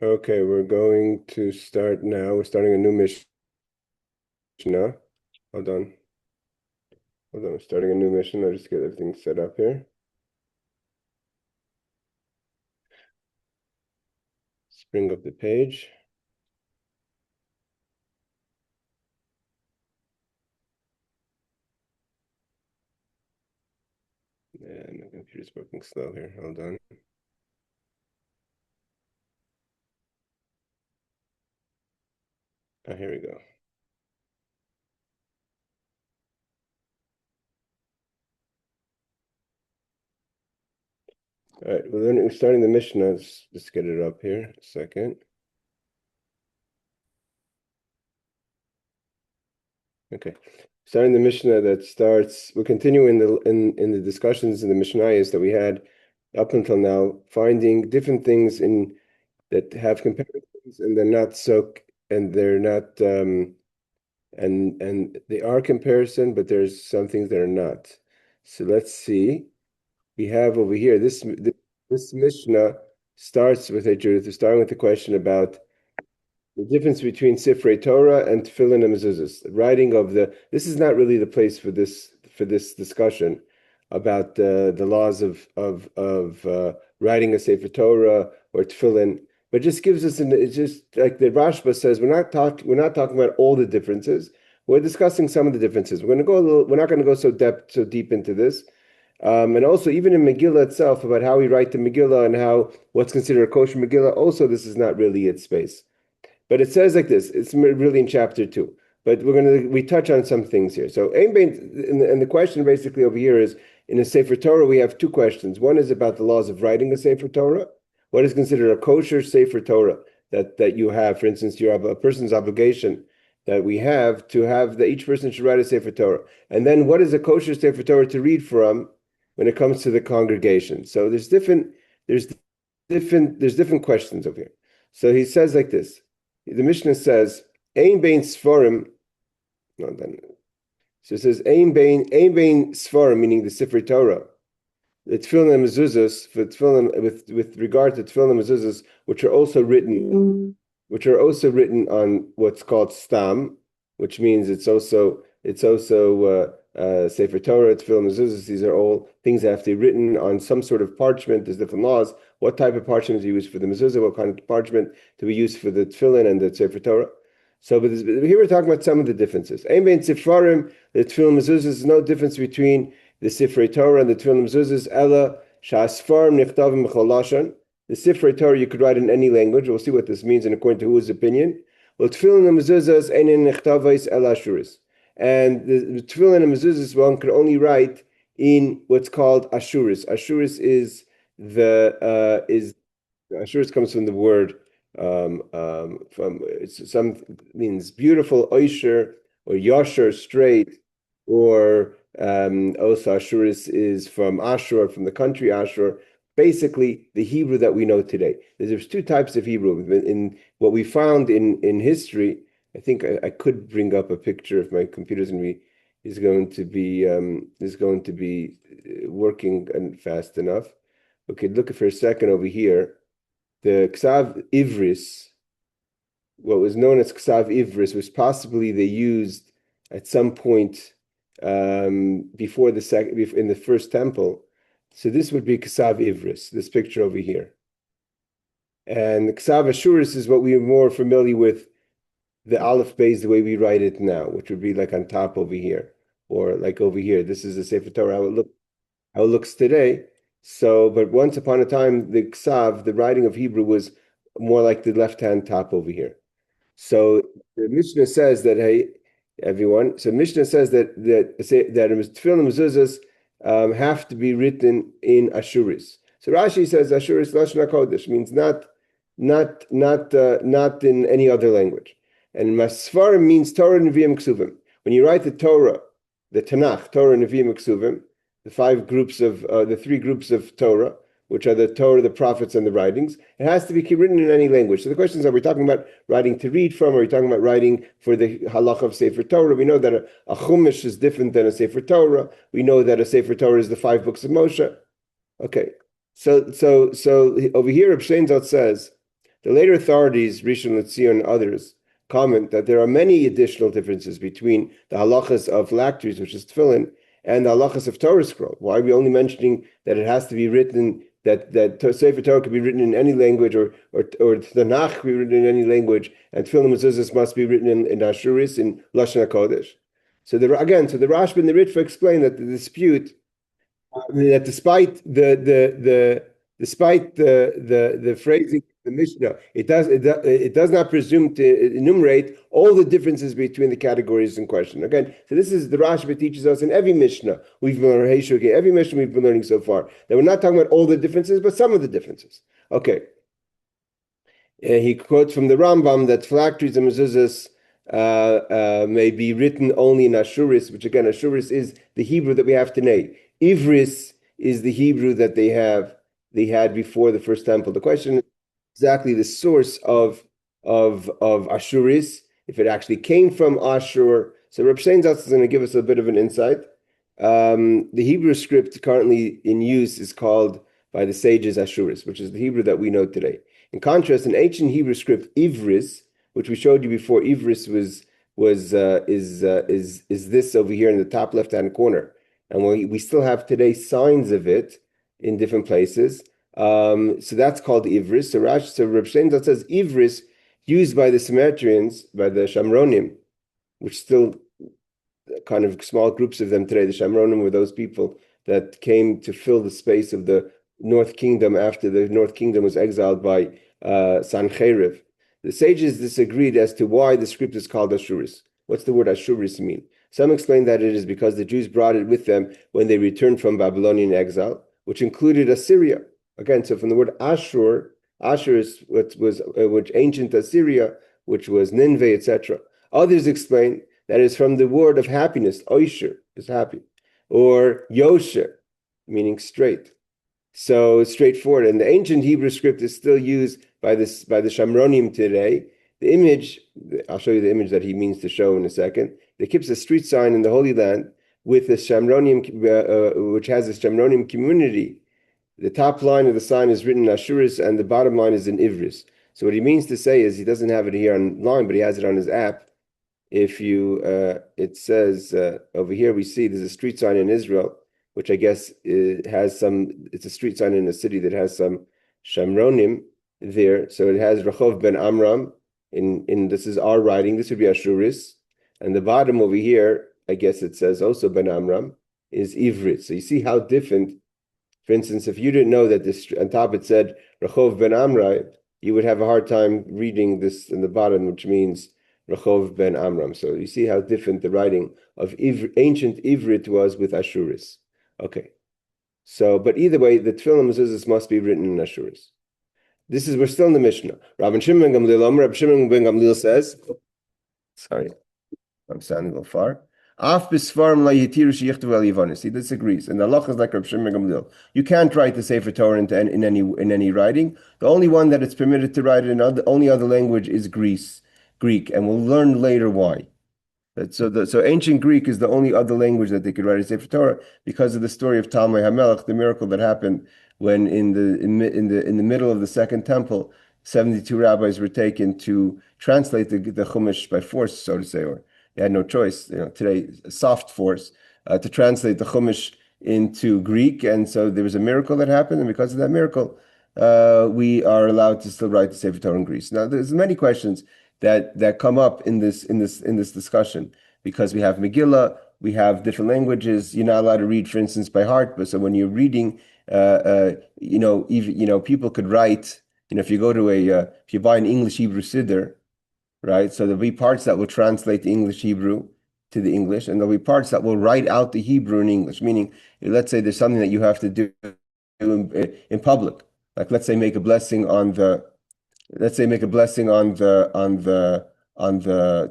Okay, we're going to start now. We're starting a new Mishnah. Hold on. Hold on. We're starting a new Mishnah. I'll just get everything set up here. Let's bring up the page. And my computer's working slow here. Hold on. Oh, here we go. All right, well, then we're starting the Mishnah. Let's just get it up here. A second. Okay. Starting the Mishnah that starts, we'll continue in the discussions in the Mishnayos that we had up until now, finding different things in that have comparisons and they're not so and they're not and they are comparison, but there's some things that are not. So let's see. We have over here this Mishnah starts with starting with the question about the difference between Sefer Torah and Tefillin and Mezuzahs. The writing of this is not really the place for this discussion about the laws of writing a Sefer Torah or Tefillin, but just gives us it's just like the Rashba says, we're not talking about all the differences. We're discussing some of the differences. We're not going to go so deep into this. And also, even in Megillah itself, about how we write the Megillah and how what's considered a kosher Megillah, also this is not really its space. But it says like this. It's really in chapter 2. But we touch on some things here. So, and the question basically over here is, in a Sefer Torah, we have two questions. One is about the laws of writing a Sefer Torah. What is considered a kosher Sefer Torah that you have? For instance, you have a person's obligation that we have to have that each person should write a Sefer Torah. And then what is a kosher Sefer Torah to read from when it comes to the congregation? So there's different questions over here. So he says like this. The Mishnah says, Ein bein Sforim. No, then. So it says, Ein bein Sforim, meaning the Sefer Torah. The Tefillin and Mezuzahs, for Tefillin, with regard to Tefillin and Mezuzahs, which are also written on what's called Stam, which means it's also Sefer Torah, Tefillin, Mezuzahs. These are all things that have to be written on some sort of parchment. There's different laws. What type of parchment do you use for the mezuzah? What kind of parchment do we use for the tefillin and the Sefer Torah? So, but here we're talking about some of the differences. Ein bein Sefarim, the tefillin mezuzahs, there's no difference between the Sefer Torah and the tefillin mezuzahs. Ella sha'asfarim nichtavim b'chol lashon. The Sefer Torah you could write in any language. We'll see what this means and according to whose opinion. Well, tefillin and mezuzahs einin nichtavais ela ashuris. And the tefillin and mezuzahs one could only write in what's called ashuris. Ashuris comes from the word from it's some means beautiful, oisher or yosher, straight, or also Ashuris is from Ashur, from the country Ashur. Basically, the Hebrew that we know today. There's two types of Hebrew. In what we found in history, I think I could bring up a picture if my computer's going to be working fast enough. Okay, look for a second over here. The Ksav Ivris, what was known as Ksav Ivris, was possibly they used at some point before in the first temple. So this would be Ksav Ivris, this picture over here. And Ksav Ashuris is what we are more familiar with, the Aleph Beis, the way we write it now, which would be like on top over here, or like over here. This is the Sefer Torah, how it looks today. So, but once upon a time, the Ksav, the writing of Hebrew, was more like the left-hand top over here. So the Mishnah says that, hey, everyone. So Mishnah says that Tefillin and Mezuzahs have to be written in Ashuris. So Rashi says Ashuris Lashon HaKodesh means not in any other language. And Masfarim means Torah, Nevi'im, Ksuvim. When you write the Torah, the Tanakh, Torah, Nevi'im, Ksuvim, the three groups of Torah, which are the Torah, the prophets, and the writings, it has to be written in any language. So the question is, are we talking about writing to read from, or are we talking about writing for the halacha of Sefer Torah? We know that a Chumash is different than a Sefer Torah. We know that a Sefer Torah is the 5 books of Moshe. Okay, so over here, Reb Sheinzot says The later authorities, Rishon LeZion and others, comment that there are many additional differences between the halachas of phylacteries, which is tefillin, and the halachas of Torah scroll. Why are we only mentioning that it has to be written, that Sefer Torah could be written in any language, or Tanakh could be written in any language, and tefillin mezuzahs must be written in Ashuris, in Lashon HaKodesh? So the Rashba and the Ritva explain that the dispute, that despite the phrasing of the Mishnah, it does not presume to enumerate all the differences between the categories in question. Again, so this is the Rashba teaches us in every Mishnah we've been learning, every Mishnah we've been learning so far, that we're not talking about all the differences, but some of the differences. Okay. He quotes from the Rambam that phylacteries and mezuzahs may be written only in Ashuris, which again, Ashuris is the Hebrew that we have today. Ivris is the Hebrew that they had before the first temple. The question is exactly the source of Ashuris, if it actually came from Ashur. So Reb Steinsaltz is going to give us a bit of an insight. The Hebrew script currently in use is called by the sages Ashuris, which is the Hebrew that we know today. In contrast, in ancient Hebrew script, Ivris, which we showed you before, Ivris is this over here in the top left-hand corner, and we still have today signs of it in different places. So that's called Ivris. So Reb Steinsaltz says Ivris used by the Samaritans, by the Shamronim, which still kind of small groups of them today. The Shamronim were those people that came to fill the space of the North Kingdom after the North Kingdom was exiled by Sancheriv. The sages disagreed as to why the script is called Ashuris. What's the word Ashuris mean? Some explain that it is because the Jews brought it with them when they returned from Babylonian exile, which included Assyria. Again, so from the word Ashur, Ashur is which ancient Assyria, which was Nineveh, etc. Others explain that is from the word of happiness, Oisher is happy, or Yosher, meaning straight. So straightforward. And the ancient Hebrew script is still used by the Shamronim today. The image, I'll show you the image that he means to show in a second. There keeps a street sign in the Holy Land with the Shamronim, which has a Shamronim community. The top line of the sign is written in Ashuris, and the bottom line is in Ivris. So what he means to say is he doesn't have it here online, but he has it on his app. If you, it says over here we see there's a street sign in Israel, which I guess it's a street sign in a city that has some Shamronim there. So it has Rachov ben Amram, in this is our writing, this would be Ashuris. And the bottom over here, I guess it says also ben Amram, is Ivrit. So you see how different, for instance, if you didn't know that this on top it said Rachov ben Amram, you would have a hard time reading this in the bottom, which means Rachov ben Amram. So you see how different the writing of ancient Ivrit was with Ashuris. Okay, so but either way, the tefillin mezuzahs must be written in Ashuris. We're still in the Mishnah. Rabbi Shimon ben Gamliel says, sorry, I'm sounding a little far. Af bisfarim la yitiru sheyichtavu al Yavanis. He disagrees, and the halacha is like Rabbi Shimon ben Gamliel. You can't write the Sefer Torah in any writing. The only one that it's permitted to write in the only other language is Greek, and we'll learn later why. So ancient Greek is the only other language that they could write a Sefer Torah because of the story of Talmud Megillah, the miracle that happened when in the middle of the Second Temple, 72 rabbis were taken to translate the Chumash by force, so to say, or they had no choice. Today, a soft force to translate the Chumash into Greek, and so there was a miracle that happened, and because of that miracle, we are allowed to still write the Sefer Torah in Greece. Now, there's many questions that come up in this discussion, because we have Megillah, we have different languages. You're not allowed to read, for instance, by heart. But so when you're reading, people could write. If you go to if you buy an English Hebrew Siddur, right? So there'll be parts that will translate the English Hebrew to the English, and there'll be parts that will write out the Hebrew in English. Meaning, let's say there's something that you have to do in public, like let's say make a blessing on the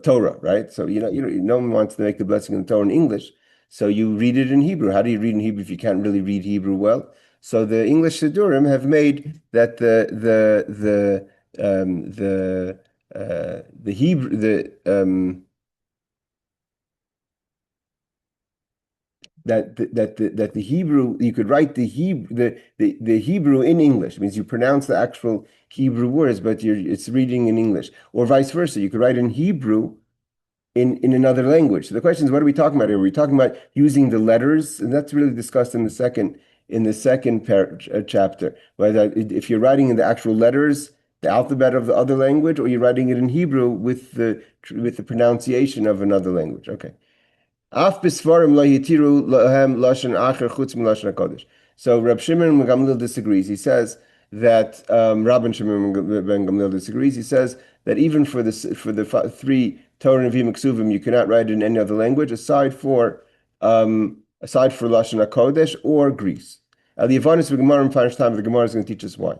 Torah, right? So no one wants to make the blessing on the Torah in English, so you read it in Hebrew. How do you read in Hebrew if you can't really read Hebrew well? So the English Siddurim have made that the that the Hebrew, you could write the Hebrew in English. It means you pronounce the actual Hebrew words, but it's reading in English, or vice versa. You could write in Hebrew in another language. So the question is, what are we talking about here? Are we talking about using the letters? And that's really discussed in the second chapter. Whether if you're writing in the actual letters, the alphabet of the other language, or you're writing it in Hebrew with the pronunciation of another language. Okay. Af bisvarim lo yitiru lahem lashon acher chutz milashon hakodesh. So Rab Shimon ben Gamliel disagrees. He says that Rabban Shimon ben Gamliel disagrees. He says that even for the three Torah and Nevi'im Ksuvim, you cannot write it in any other language aside for lashon hakodesh or Greece. The Yavanis of Gemara in Parish time, the Gemara is going to teach us why.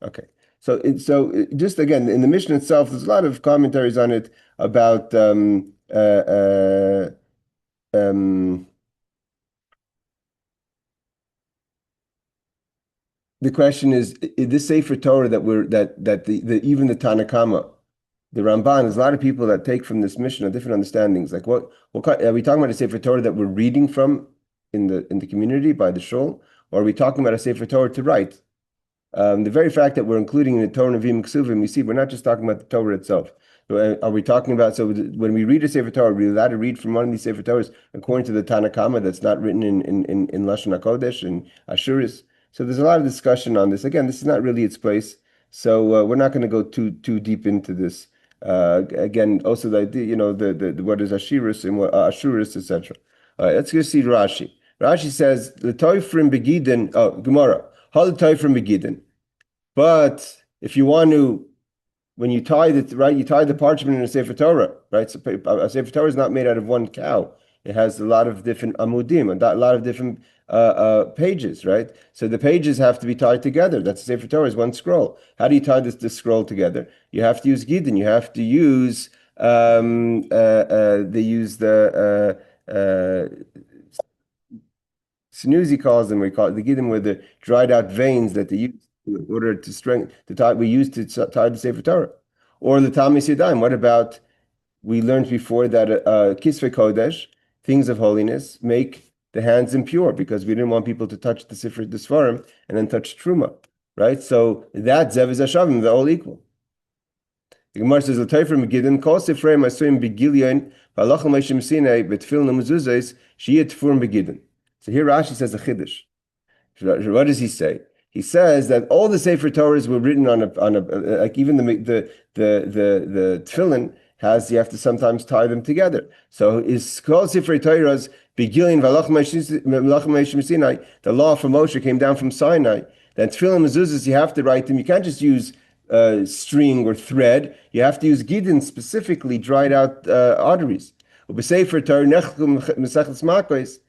Okay. So just again in the Mishnah itself, there's a lot of commentaries on it about the question is this Sefer Torah that even the Tanakama, the Ramban, there's a lot of people that take from this Mishnah different understandings. Like what are we talking about a Sefer Torah that we're reading from in the community by the shul, or are we talking about a Sefer Torah to write? The very fact that we're including in the Torah and Nevi'im Ksuvim, we see we're not just talking about the Torah itself. Are we talking about, so when we read a Sefer Torah, are we allowed to read from one of these Sefer Torahs according to the Tanakama that's not written in Lashon HaKodesh and Ashuris? So there's a lot of discussion on this. Again, this is not really its place, so we're not going to go too deep into this. Again, also the idea, the what is Ashuris and what Ashuris, etc. All right, let's go see Rashi. Rashi says the Toifrim Begidin. Gemara. Hal Toifrim Begidin. But if you want to, when you tie you tie the parchment in a Sefer Torah, right? So a Sefer Torah is not made out of one cow. It has a lot of different amudim, a lot of different pages, right? So the pages have to be tied together. That's the Sefer Torah is one scroll. How do you tie this scroll together? You have to use gidin. You have to use they use the Snoozy calls them. We call it the giddim, were the dried out veins that they use in order to tie. We used to tie the Sefer Torah, or the Talmud Megillah. What about? We learned before that kisvei kodesh, things of holiness, make the hands impure because we didn't want people to touch the Sfarim and then touch truma, right? So that zev is ashavim, they're all equal. The Gemara says, "L'tayfer megidin kol sifrei masuim begilyon v'alachal meishim sinai betfilin umezuzos sheyet tfurim begidin." So here Rashi says a chiddush. What does he say? He says that all the Sefer Torahs were written on a like even the tefillin has, you have to sometimes tie them together. So is called Sefer Torahs begilin v'alachal meishim sinai. The law from Moshe came down from Sinai. Then tefillin mezuzos, you have to write them. You can't just use string or thread. You have to use gidin, specifically dried out arteries. Sefer Torah nechkum Maseches Megillah.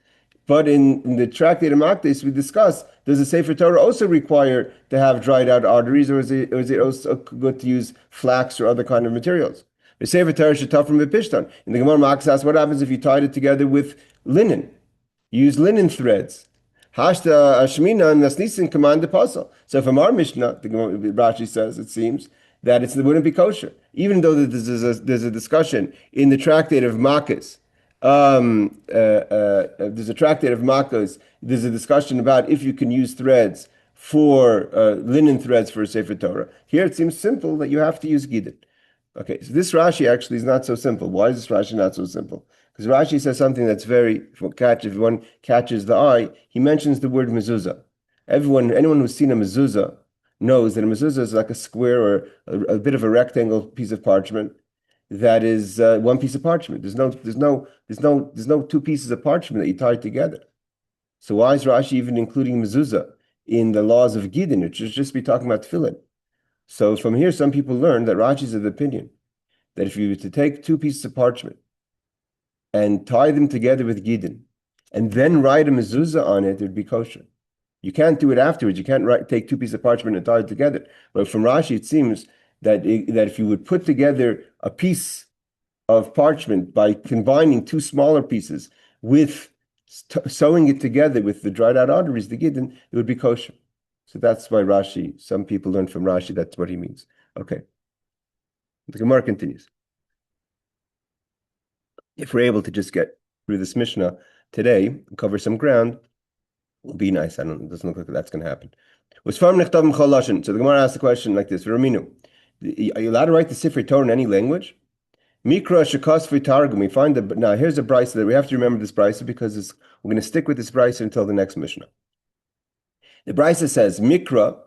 But in the Tractate of Makdes, we discuss, does the Sefer Torah also require to have dried out arteries, or is it also good to use flax or other kind of materials? The Sefer Torah should tough from the pishtan. In the Gemara Makdes asks, what happens if you tied it together with linen? You use linen threads. Hashta Ashmina and Nasnisin command the puzzle. So from our Mishnah, the Rashi says, it seems that it wouldn't be kosher, even though there's a discussion in the Tractate of Makdes. There's a Tractate of Makos. There's a discussion about if you can use threads for linen threads for a Sefer Torah. Here it seems simple that you have to use gidin. Okay, so this Rashi actually is not so simple. Why is this Rashi not so simple? Because Rashi says something that's if one catches the eye, he mentions the word mezuzah. Anyone who's seen a mezuzah knows that a mezuzah is like a square or a bit of a rectangle piece of parchment. That is one piece of parchment. There's no two pieces of parchment that you tie together. So why is Rashi even including mezuzah in the laws of gidin? It should just be talking about tefillin. So from here, some people learn that Rashi is of the opinion that if you were to take two pieces of parchment and tie them together with gidin, and then write a mezuzah on it, it'd be kosher. You can't do it afterwards. You can't take two pieces of parchment and tie it together. But from Rashi, it seems that if you would put together a piece of parchment by combining two smaller pieces with sewing it together with the dried out arteries, the gidin, it would be kosher. So that's why Rashi, some people learn from Rashi, that's what he means. Okay. The Gemara continues. If we're able to just get through this Mishnah today, cover some ground, will be nice. It doesn't look like that's going to happen. So the Gemara asked the question like this: Raminu, are you allowed to write the Sefer Torah in any language? Mikra shekasvi targum. We find that now. Here's a brisa that we have to remember this brisa because we're going to stick with this brisa until the next Mishnah. The brisa says Mikra,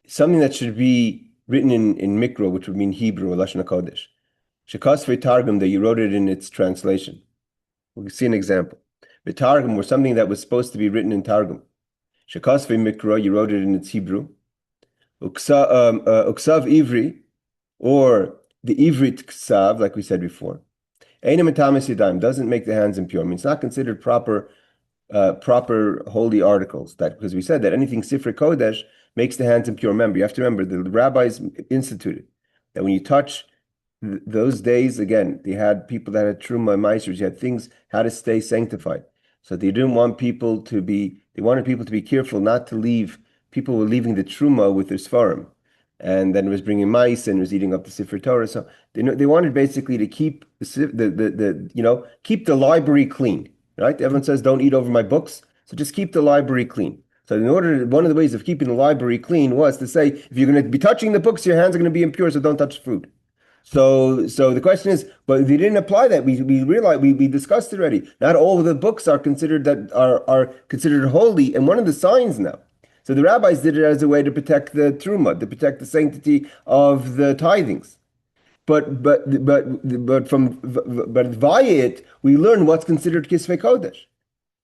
something that should be written in Mikra, which would mean Hebrew or Lashon HaKodesh. Shekasvi targum, that you wrote it in its translation. We'll see an example. The targum was something that was supposed to be written in targum. Shekasvi Mikra, you wrote it in its Hebrew. Uksav Ivri, or the Ivrit Ksav, like we said before. Einem Etamis Yadayim, doesn't make the hands impure. I mean, it's not considered proper holy articles. That because we said that anything Sefer Kodesh makes the hands impure. Remember, you have to remember the rabbis instituted that when you touch those days, again, they had people that had truma meisers, you had things how to stay sanctified. So they didn't want people to be. They wanted people to be careful not to leave. People were leaving the truma with their svarim, and then it was bringing mice and it was eating up the Sefer Torah. So they wanted basically to keep keep the library clean. Right? Everyone says don't eat over my books, so just keep the library clean. So one of the ways of keeping the library clean was to say if you're going to be touching the books, your hands are going to be impure, so don't touch food. So the question is, but if you didn't apply that, we realized we discussed it already. Not all of the books are considered considered holy, and one of the signs now. So the rabbis did it as a way to protect the truma, to protect the sanctity of the tithings. But via it we learn what's considered kisvei kodesh.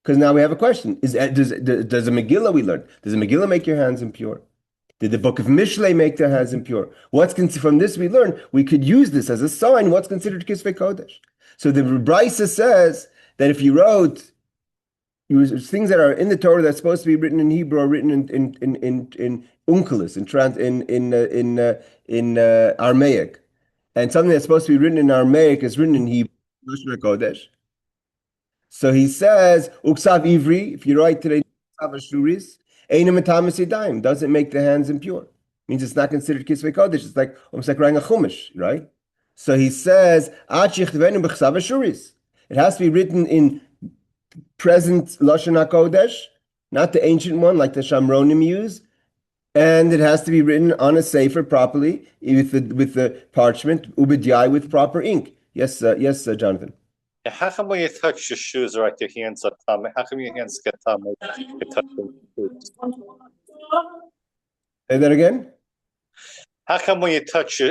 Because now we have a question: does a Megillah we learn? Does a Megillah make your hands impure? Did the book of Mishlei make their hands impure? From this we learn we could use this as a sign what's considered kisvei kodesh. So the brisa says that if you wrote things that are in the Torah that's supposed to be written in Hebrew or written in Unkelis, in Aramaic, and something that's supposed to be written in Aramaic is written in Hebrew, Lashon HaKodesh. So he says, Uksav Ivri, if you write today, Uksav Ashuris, Einem Etamis Yadayim, doesn't make the hands impure. Means it's not considered Kisvei Kodesh. It's like almost like writing a Chumash, right? So he says, Ad Shechtvenu B'Chsav Ashuris. It has to be written in present Lashon HaKodesh, not the ancient one like the Shamronim use. And it has to be written on a sefer properly with the parchment, ubidyai, with proper ink. Yes, Jonathan. How come when you touch your shoes, right, your hands are tummy? How come your hands get tummy? You touch your shoes? Say that again. How come when you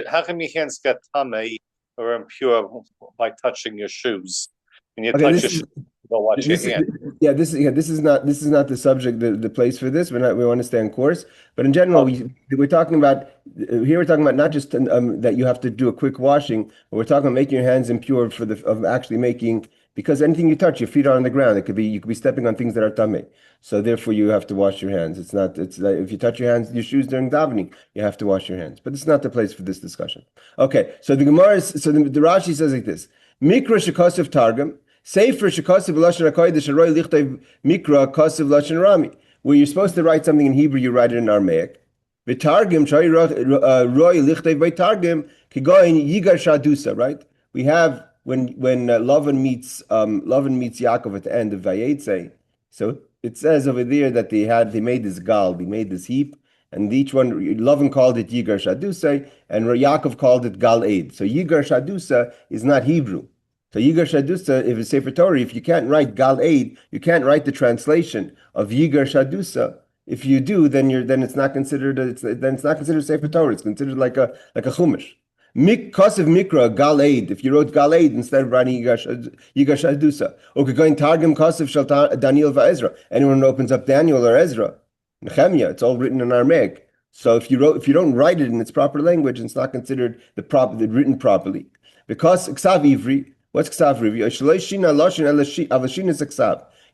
how come your hands get tummy or impure by touching your shoes? When you touch your shoes, don't watch your hand. This is not the subject, the place for this. We want to stay on course, but in general, we're talking about here. We're talking about not just that you have to do a quick washing, but we're talking about making your hands impure of actually making, because anything you touch, your feet are on the ground. You could be stepping on things that are tamei. So therefore, you have to wash your hands. It's like if you touch your shoes during davening, you have to wash your hands. But it's not the place for this discussion. Okay, so the Gemara the Rashi says like this: Mikra shekosef targum. Sefer shekasiv lashon hakodesh aroi lichtay mikra kasiv lashon rami. Where you're supposed to write something in Hebrew, you write it in Aramaic. V'targim shari roi lichtay v'targim kigoyin yigar shadusa. Right? We have when Lavan meets Yaakov at the end of Vayetze. So it says over there that they made this gal, they made this heap, and each one Lavan called it yigar shadusa, and Yaakov called it gal eid. So yigar shadusa is not Hebrew. So Yigar Shadusa, if it's Sefer Torah, if you can't write Gal Eid, you can't write the translation of Yigar Shadusa. If you do, then it's not considered Sefer Torah. It's considered like a Chumash. Kosev Mikra Gal Eid. If you wrote Gal Eid instead of writing Yigar Shadusa, or going Targum Kosev Shal Daniel VaEzra. Anyone who opens up Daniel or Ezra, Nehemiah, it's all written in Aramaic. So if you don't write it in its proper language, it's not considered written properly. Because Ksav Ivri. What's ksav rivi?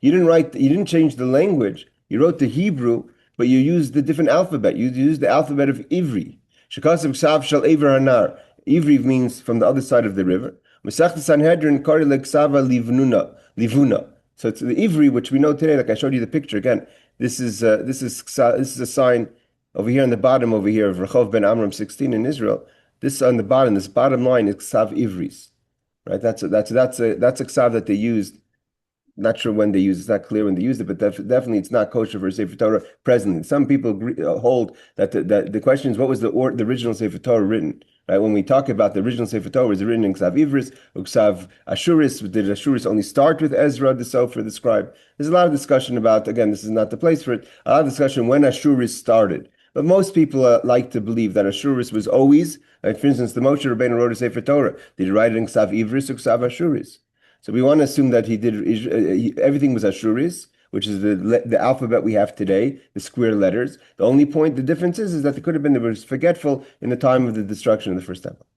You didn't change the language. You wrote the Hebrew, but you used the different alphabet. You used the alphabet of Ivri. Shekasav ksav shal ever hanar. Ivri means from the other side of the river. Masechta Sanhedrin kari leksava livuna. So it's the Ivri, which we know today. Like I showed you the picture again. This is a sign over here on the bottom over here of Rechov ben Amram 16 in Israel. This on the bottom. This bottom line is ksav Ivris. Right, that's a ksav that they used not sure when they use it. It's not clear when they used it, but definitely it's not kosher for Sefer Torah presently. Some people hold that the question is, what was the original Sefer Torah written? Right? When we talk about the original Sefer Torah, was it written in Ksav Ivris or Ksav Ashuris? Did Ashuris only start with Ezra, the Sofer, the scribe? There's a lot of discussion about, again, this is not the place for it, a lot of discussion when Ashuris started. But most people like to believe that Ashuris was always, like for instance, the Moshe Rabbeinu wrote a Sefer Torah. Did he write it in Ksav Ivris or Ksav Ashuris? So we want to assume that he did, everything was Ashuris, which is the alphabet we have today, the square letters. The only point, the difference is that it could have been, they were forgetful in the time of the destruction of the first temple.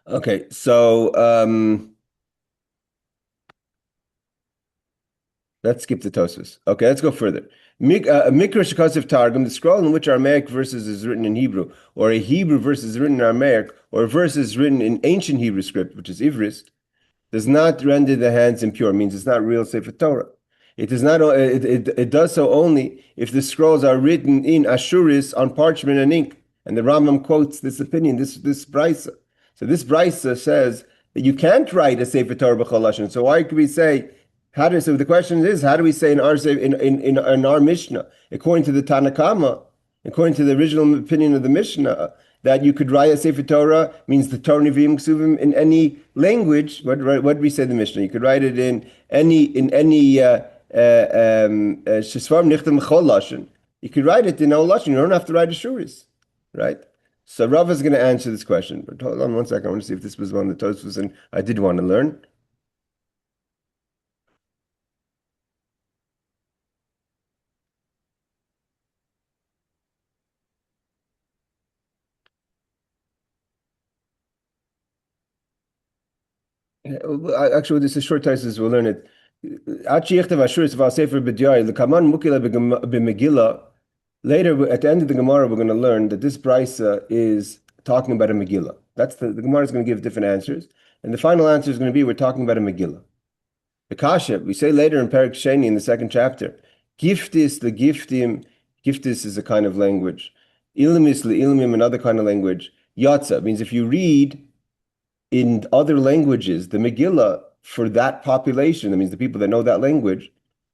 Okay, so let's skip the Tosfos. Okay, let's go further. Mikra Shekosef Targum, the scroll in which Aramaic verses is written in Hebrew, or a Hebrew verse is written in Aramaic, or a verse is written in ancient Hebrew script, which is Ivris, does not render the hands impure. Means it's not real Sefer Torah. It does not. It does so only if the scrolls are written in Ashuris on parchment and ink. And the Rambam quotes this opinion, this brisa. So this brisa says that you can't write a Sefer Torah b'chol lashon. So why could we say? So the question is, how do we say in our Mishnah, according to the Tanakama, according to the original opinion of the Mishnah, that you could write a Sefer Torah, means the Torah Nevi'im Ksuvim in any language. What did we say in the Mishnah? You could write it in any Shesvarim Nichtam Chol Lashon. You could write it in all Lashon. You don't have to write a Shuris, right? So Rav is going to answer this question. But hold on one second. I want to see if this was one of the Tosfos and I did want to learn. Actually, this is short Tosfos. We'll learn it. Later, at the end of the Gemara, we're going to learn that this brisa is talking about a Megillah. That's the Gemara is going to give different answers, and the final answer is going to be we're talking about a Megillah. The Kasha, we say later in Perek Sheni in the second chapter, giftis the giftim. Giftis is a kind of language. Ilmis leilmim, another kind of language. Yatsa means if you read in other languages the Megillah for that population, that means the people that know that language,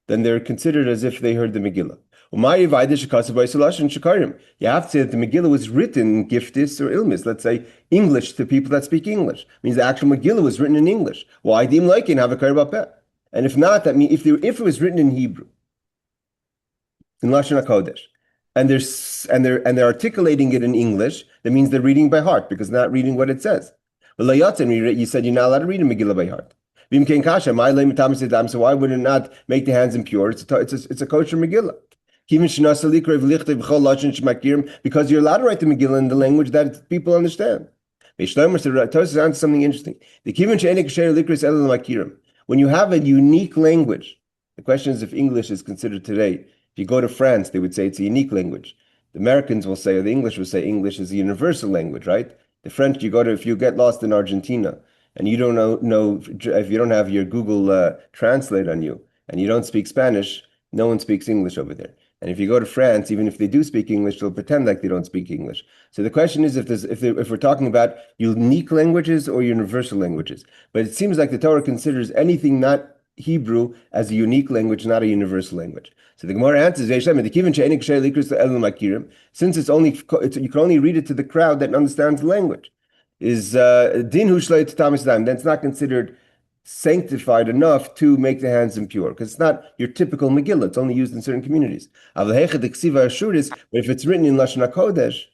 then they're considered as if they heard the Megillah. You have to say that the Megillah was written in Giftis or Ilmis, let's say English to people that speak English. It means the actual Megillah was written in English. And if not, that means if it was written in Hebrew, in Lashon HaKodesh, and they're articulating it in English, that means they're reading by heart because they're not reading what it says. But you said you're not allowed to read a Megillah by heart. So why would it not make the hands impure? It's a kosher Megillah. Because you're allowed to write the Megillah in the language that people understand. Tosfos answers something interesting. When you have a unique language, the question is if English is considered today. If you go to France, they would say it's a unique language. The Americans will say, or the English will say, English is a universal language, right? The French, if you get lost in Argentina and you don't know if you don't have your Google Translate on you and you don't speak Spanish, no one speaks English over there. And if you go to France, even if they do speak English, they'll pretend like they don't speak English. So the question is if we're talking about unique languages or universal languages. But it seems like the Torah considers anything not Hebrew as a unique language, not a universal language. So the Gemara answers, since you can only read it to the crowd that understands the language, is din then it's not considered sanctified enough to make the hands impure, because it's not your typical Megillah. It's only used in certain communities. But if it's written in Lashon HaKodesh,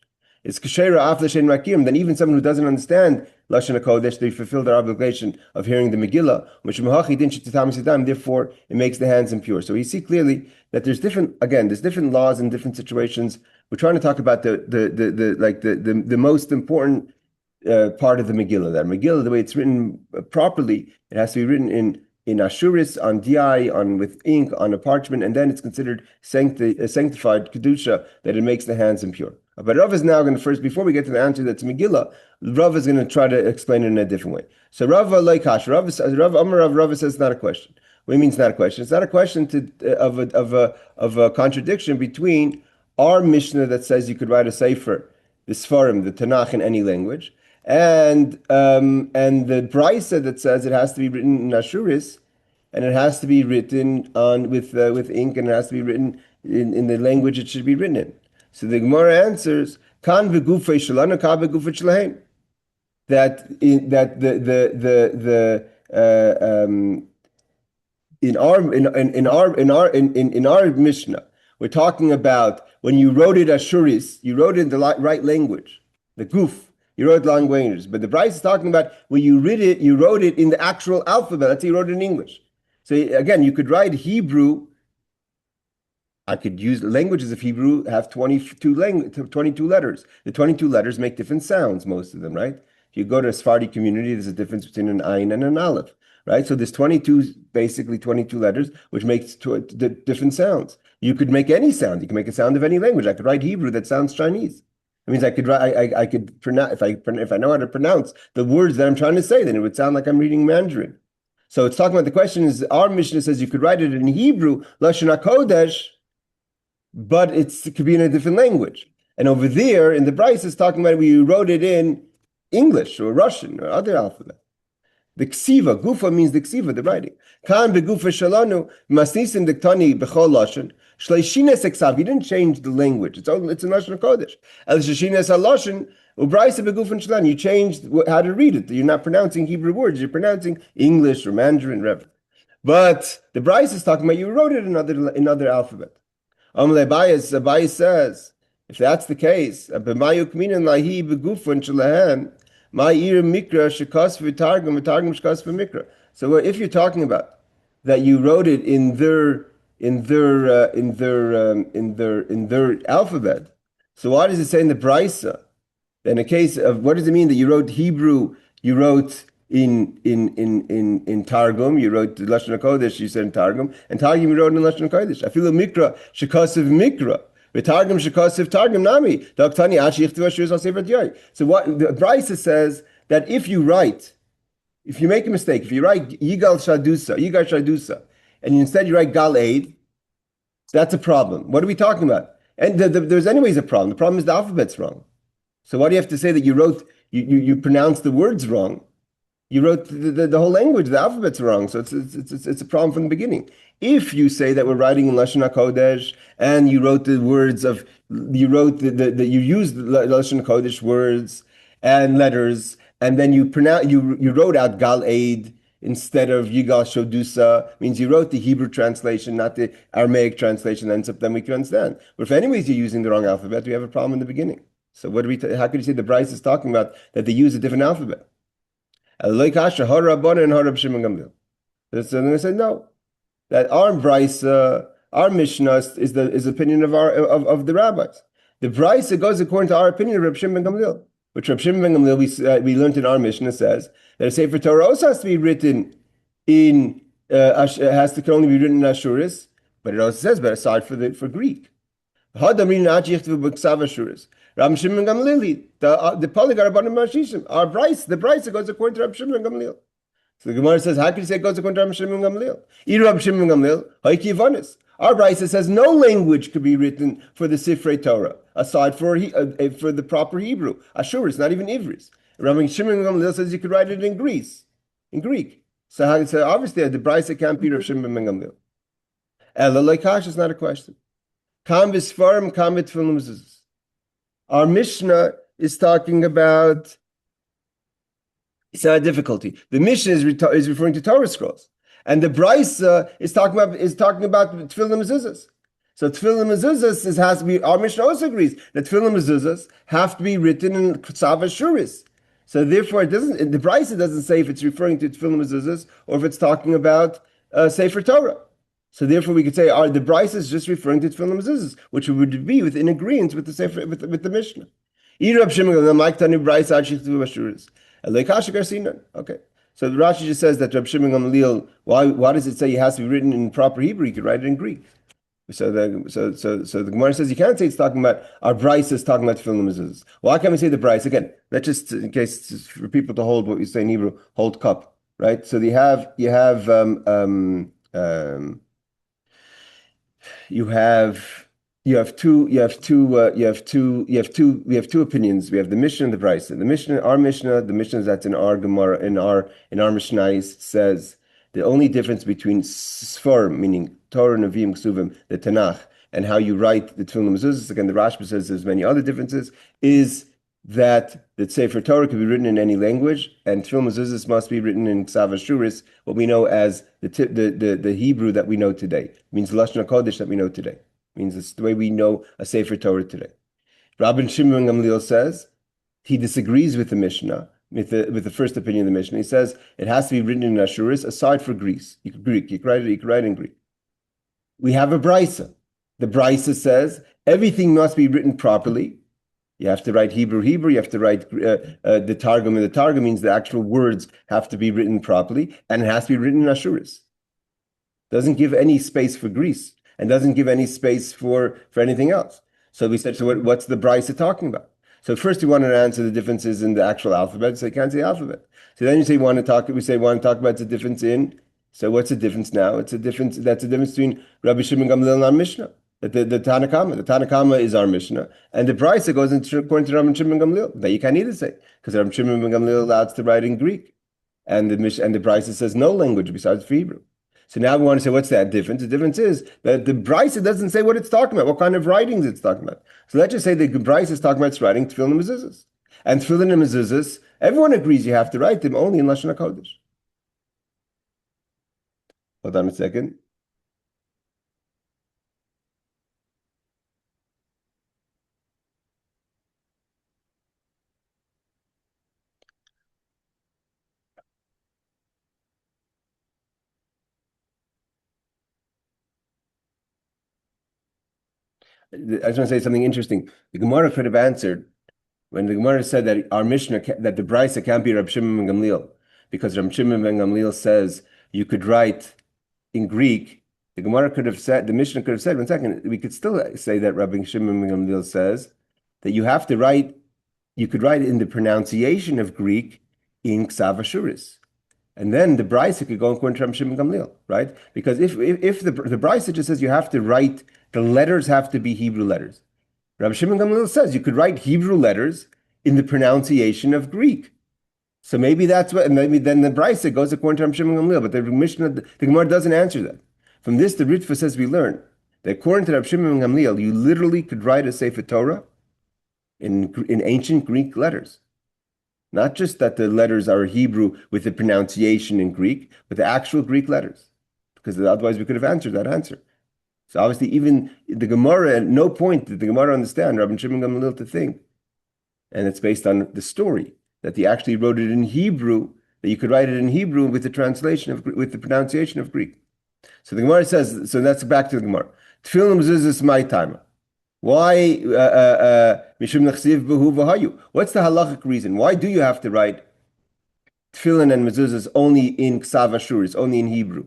it's kashera af l'shen rakim. Then even someone who doesn't understand Lashon HaKodesh, they fulfill their obligation of hearing the Megillah. Therefore, it makes the hands impure. So you see clearly that there's different laws in different situations. We're trying to talk about the most important part of the Megillah. That Megillah, the way it's written properly, it has to be written in Ashuris, on di, with ink, on a parchment, and then it's considered sanctified kedusha, that it makes the hands impure. But Rav is now going to first, before we get to the answer that's Megillah, Rav is going to try to explain it in a different way. So Rav Leikash, Rav says it's not a question. What do you mean it's not a question? It's not a question of a contradiction between our Mishnah that says you could write a Sefer, the Sfarim, the Tanakh in any language, And the brisa that says it has to be written in Ashuris, and it has to be written on with ink, and it has to be written in the language it should be written in. So the Gemara answers, "Kan v'gufay shalanu, ka v'gufay shalahem." That the in our Mishnah, we're talking about when you wrote it Ashuris, you wrote it in the right language, the guf. You wrote long languages, but the Bryce is talking about when you wrote it in the actual alphabet. That's how you wrote it in English. So again, you could write Hebrew. I could use languages of Hebrew have 22 letters. The 22 letters make different sounds, most of them, right? If you go to a Sephardi community, there's a difference between an ayin and an aleph, right? So there's basically 22 letters, which makes different sounds. You could make any sound. You can make a sound of any language. I could write Hebrew that sounds Chinese. It means I could pronounce if I know how to pronounce the words that I'm trying to say, then it would sound like I'm reading Mandarin. So it's talking about the question is our Mishnah says you could write it in Hebrew, Lashon HaKodesh, but it could be in a different language. And over there in the Bryce is talking about where you wrote it in English or Russian or other alphabet. The ksiva, gufa means the ksiva, the writing. Kan begufa shalanu masnisim diktani bechol lashon. Shleishines eksav. You didn't change the language. It's a lashon kodesh. El sheshines halashon ubraisa begufan shalan. You changed how to read it. You're not pronouncing Hebrew words. You're pronouncing English or Mandarin, whatever. But the Bryce is talking about you wrote it in another alphabet. Abai says, if that's the case, b'mayu kminan lahi begufan shalahem. So if you're talking about that you wrote it in their alphabet, so why does it say in the Brisa? In a case of what does it mean that you wrote Hebrew, you wrote in Targum, you wrote Lashon HaKodesh, you said in Targum, and Targum you wrote in Lashon HaKodesh. I feel a mikra shekasav mikra. Targum shekasav targum nami. Daktani ashi yichtiv ashur al sefer Torah. So what the Brisa says that if you make a mistake, if you write Yigal Shadusa, and instead you write Gal Eid, that's a problem. What are we talking about? And there's anyways a problem. The problem is the alphabet's wrong. So why do you have to say that you pronounced the words wrong? You wrote the whole language, the alphabet's wrong. So it's a problem from the beginning. If you say that we're writing in Lashon HaKodesh and you wrote the words of, you used the Lashon HaKodesh words and letters, and then you wrote out Gal Eid instead of Yigal Shodusa, means you wrote the Hebrew translation, not the Aramaic translation, then we can understand. But if anyways you're using the wrong alphabet, we have a problem in the beginning. So how could you say the Bryce is talking about that they use a different alphabet? So they're going to say no. That our Bryce, our Mishnah is the opinion of the rabbis. The Bryce goes according to our opinion of Reb Shimon ben Gamliel, which Reb Shimon ben Gamliel we learned in our Mishnah says that a Sefer Torah also has to be written can only be written in Ashuris, but it also says but aside for Greek. Our Bryce, the Bryce goes according to Reb Shimon ben Gamliel. So the Gemara says, how can you say it goes according to Reb Shimon ben Gamliel? Reb Shimon ben Gamliel, our Bryce says no language could be written for the Sefer Torah aside for the proper Hebrew. Ashuris, not even Ivris. Reb Shimon ben Gamliel says you could write it in Greek. So obviously the Bryce can't be Reb Shimon ben Gamliel. Ela leikash is not a question. Kam v'sfarim, kam v'tfilim mezuzos. Our Mishnah is talking about. It's not a difficulty. The Mishnah is referring to Torah scrolls, and the Brisa is talking about tefillin mezuzos. So tefillin mezuzos has to be. Our Mishnah also agrees that tefillin mezuzos have to be written in Ksav Ashuris. So therefore, the Brisa doesn't say if it's referring to tefillin mezuzos or if it's talking about Sefer Torah. So therefore, we could say the Brisa is just referring to tefillin mezuzos, which would be within agreement with the Sefer with the Mishnah. Okay, so the Rashi just says that Reb Shimon Gamliel. Why does it say it has to be written in proper Hebrew? You could write it in Greek. So the Gemara says you can't say it's talking about our Bryce is talking about tefillin mezuzos. Why can't we say the Bryce again? Let's just in case for people to hold what you say in Hebrew, hold cup, right? So you have we have two opinions. We have the Mishnah and the Brisa. The Mishnah, the Mishnah that's in our Gemara, in our Mishnayos says the only difference between Sfar, meaning Torah, Nevi'im, Ksuvim, the Tanakh, and how you write the Tefillin and Mezuzos, again, the Rashba says there's many other differences, is that the Sefer Torah can be written in any language, and Tefillin and Mezuzos must be written in Ksav Ashuris, what we know as the Hebrew that we know today. It means Lashon HaKodesh that we know today. It means it's the way we know a Sefer Torah today. Rabbi Shimon Gamliel says he disagrees with the Mishnah, with the first opinion of the Mishnah. He says it has to be written in Ashuris, aside for Greece. You could write in Greek. We have a Brisa. The Brisa says everything must be written properly. You have to write Hebrew. You have to write the Targum, and the Targum means the actual words have to be written properly, and it has to be written in Ashuris. Doesn't give any space for Greece, and doesn't give any space for anything else. So we said, so what's the Brisa talking about? So first you wanted to answer the differences in the actual alphabet, so you can't say alphabet. So then you say want to talk about the difference in. So what's the difference now? That's a difference between Rabbi Shimon Gamliel and our Mishnah. The Tanna Kama is our Mishnah, and the Brisa goes into according to Rabbi Shimon Gamliel. That you can't either say, because Rabbi Shimon Gamliel allows to write in Greek, and the Brisa says no language besides for Hebrew. So now we want to say, what's that difference? The difference is that the Brisa doesn't say what it's talking about, what kind of writings it's talking about. So let's just say the Brisa is talking about its writing Tefillin and Mezuzos. And Tefillin and Mezuzos, everyone agrees you have to write them only in Lashon HaKodesh. Hold on a second. I just want to say something interesting. The Gemara could have answered when the Gemara said that our Mishnah, that the Brisa can't be Rab Shimon ben Gamliel, because Rab Shimon ben Gamliel says you could write in Greek. The Gemara could have said, the Mishnah could have said, one second, we could still say that Rabbi Shimon ben Gamliel says that you have to write, you could write in the pronunciation of Greek in Ksav Ashuris. And then the Brisa could go according to Rabbi Shimon ben Gamliel, right? Because if the Brisa just says you have to write, the letters have to be Hebrew letters. Rabbi Shimon ben Gamliel says you could write Hebrew letters in the pronunciation of Greek. So maybe that's what, and maybe then the Brisa goes according to Rabbi Shimon ben Gamliel, but the Mishnah, the Gemara doesn't answer that. From this, the Ritva says we learn that according to Rabbi Shimon ben Gamliel, you literally could write a Sefer Torah in ancient Greek letters. Not just that the letters are Hebrew with the pronunciation in Greek, but the actual Greek letters. Because otherwise we could have answered that answer. So obviously even the Gemara, at no point did the Gemara understand Rabbi Shimon Gamliel to think, and it's based on the story, that he actually wrote it in Hebrew, that you could write it in Hebrew with the translation with the pronunciation of Greek. So the Gemara says, so that's back to the Gemara. Tefillin Mezuzos my time. Why Mishum Nechsiv Behu V'Hayu? What's the halachic reason? Why do you have to write Tefillin and Mezuzos only in Ksav Ashuris, only in Hebrew?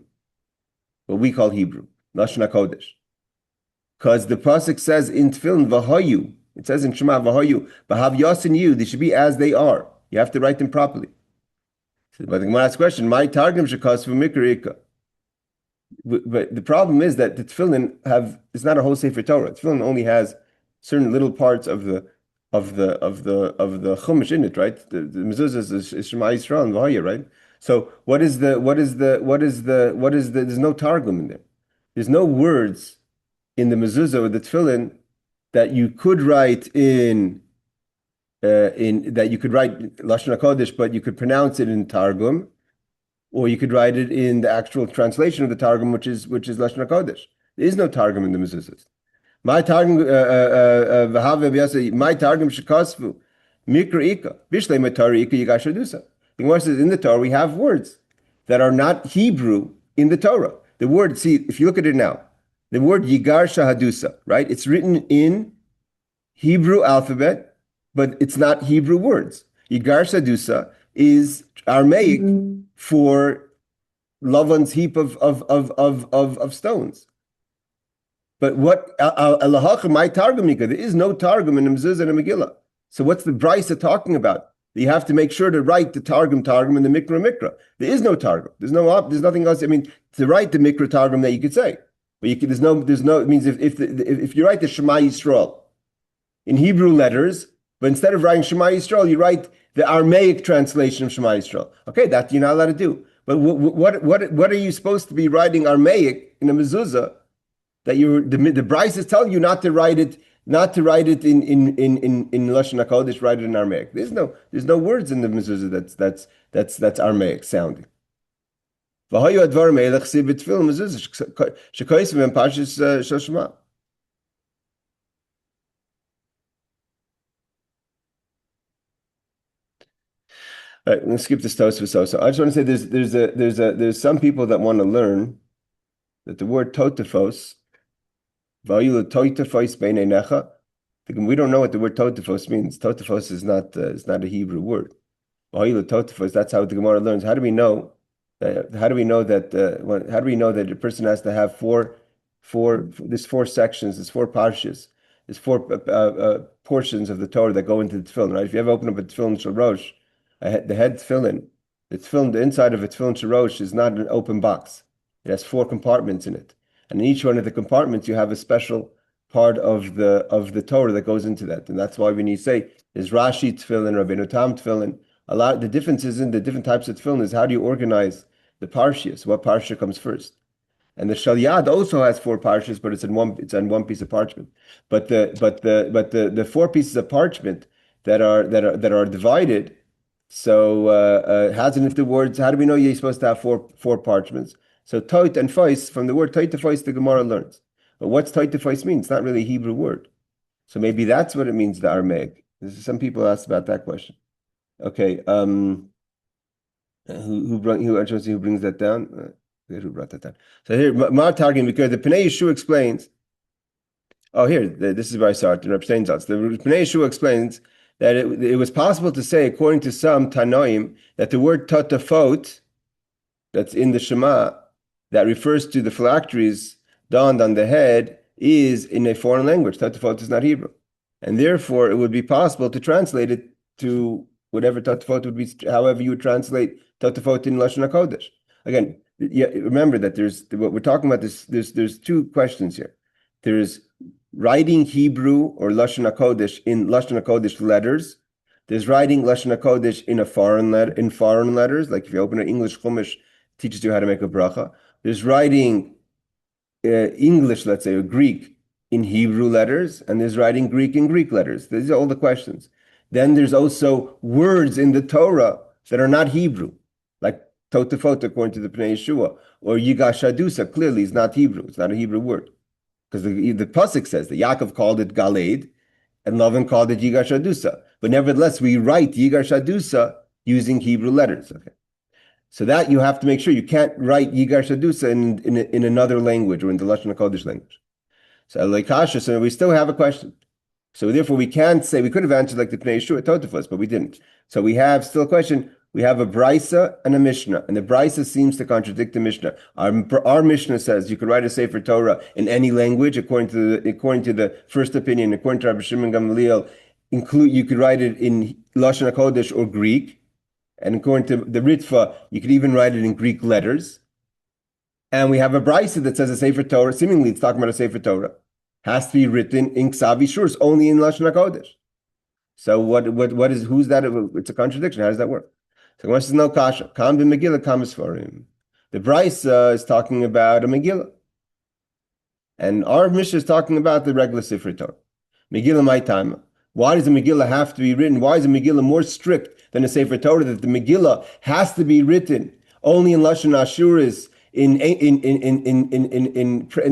What we call Hebrew, Lashon HaKodesh. Because the pasuk says in Tefillin V'Hayu, it says in Shema V'Hayu, B'Hav Yasin you, they should be as they are. You have to write them properly. But the Gemara asks question, my targum shekas v'mikra ikka. But the problem is that the Tefillin it's not a whole Sefer Torah. Tefillin only has certain little parts of the Chumash in it, right? The Mezuzos is Shema Yisrael and V'Haya, right? So there's no Targum in there. There's no words in the Mezuzah or the Tefillin that you could write in that you could write Lashon HaKodesh, but you could pronounce it in Targum, or you could write it in the actual translation of the Targum, which is Lashon HaKodesh. There is no Targum in the Mezuzahs. My Targum shekasvu mikra ika bishlei matari ika yigashadusa. The Gemara says in the Torah we have words that are not Hebrew in the Torah. The word, see, if you look at it now, the word yigar shahadusa, right? It's written in Hebrew alphabet, but it's not Hebrew words. Yigar shahadusa is Aramaic for Lavan's heap of stones. But what my Targumika, there is no Targum in the Mezuzah and the Megillah. So what's the Brisa talking about? You have to make sure to write the Targum and the Mikra. There is no Targum. There's nothing else. I mean, to write the Mikra Targum that you could say. But there's no. It means if you write the Shema Yisrael in Hebrew letters, but instead of writing Shema Yisrael, you write the Aramaic translation of Shema Yisrael. Okay, that you're not allowed to do. But what are you supposed to be writing Aramaic in a mezuzah that the Bryce is telling you not to write it in Lashon HaKodesh, write it in Aramaic. There's no words in the mezuzah that's Aramaic sounding. V'hayu advarim eilech chsiv b'tefillin mezuzah shekoysim and pashas shel Shema. All right, let's skip this Tosfos also. I just want to say there's some people that want to learn that the word totafos, v'hayu totafos b'nei necha. We don't know what the word totafos means. Totafos is not a Hebrew word. V'hayu totafos. That's how the Gemara learns. How do we know that a person has to have there's four sections, there's four parshas, there's four portions of the Torah that go into the tefillin, right? If you ever open up a tefillin shorosh, the head tefillin, the inside of a tefillin shorosh is not an open box. It has four compartments in it, and in each one of the compartments you have a special part of the Torah that goes into that, and that's why when you say there's Rashi tefillin, Rabbeinu Tam tefillin. A lot the differences in the different types of tefillin is how do you organize the parshas? What parsha comes first? And the Shalyad also has four parshas, but it's on one piece of parchment. But the four pieces of parchment that are divided. So hasn't it the words? How do we know you're supposed to have four parchments? So toit and feis, from the word toit to feis, the Gemara learns. But what's toit to feis mean? It's not really a Hebrew word. So maybe that's what it means, the Aramaic. Some people asked about that question. Okay, who brings that down? Who brought that down? So here, Mar Targum, because the Pnei Yeshua explains. Oh, here, this is where I start. The Pnei Yeshua explains that it was possible to say, according to some Tanoim, that the word totafot, that's in the Shema, that refers to the phylacteries donned on the head, is in a foreign language. Totafot is not Hebrew, and therefore it would be possible to translate it to whatever totafot would be, however you would translate totafot in Lashon HaKodesh. Again, remember that what we're talking about. There's two questions here. There's writing Hebrew or Lashon HaKodesh in Lashon HaKodesh letters. There's writing Lashon HaKodesh in foreign letters. Like if you open an English Chumash, it teaches you how to make a bracha. There's writing English, let's say, or Greek in Hebrew letters, and there's writing Greek in Greek letters. These are all the questions. Then there's also words in the Torah that are not Hebrew, like totafot according to the Pnei Yeshua, or yigashadusa clearly is not Hebrew. It's not a Hebrew word. Because the Pasuk says that Yaakov called it Galed, and Lavan called it yigashadusa. But nevertheless, we write yigashadusa using Hebrew letters. Okay, so that you have to make sure you can't write yigashadusa in another language or in the Lashon HaKodesh language. So we still have a question. So therefore, we can't say, we could have answered like the Pnei Yeshua totafos, but we didn't. So we have still a question. We have a Brisa and a Mishnah, and the Brisa seems to contradict the Mishnah. Our Mishnah says you could write a Sefer Torah in any language, according to the first opinion, according to Rabbi Shimon Gamliel, you could write it in Lashon HaKodesh or Greek, and according to the Ritva, you could even write it in Greek letters. And we have a Brisa that says a Sefer Torah, seemingly it's talking about a Sefer Torah, has to be written in Ksav Yishur, only in Lashon HaKodesh. So who's that? It's a contradiction. How does that work? So Gemara says no kasha. Kam b'Megillah, kam b'Sfarim. The Brisa is talking about a Megillah, and our Mishnah is talking about the regular Sefer Torah. Megillah my time. Why does the Megillah have to be written? Why is the Megillah more strict than a Sefer Torah? That the Megillah has to be written only in Lashon Ashuris, in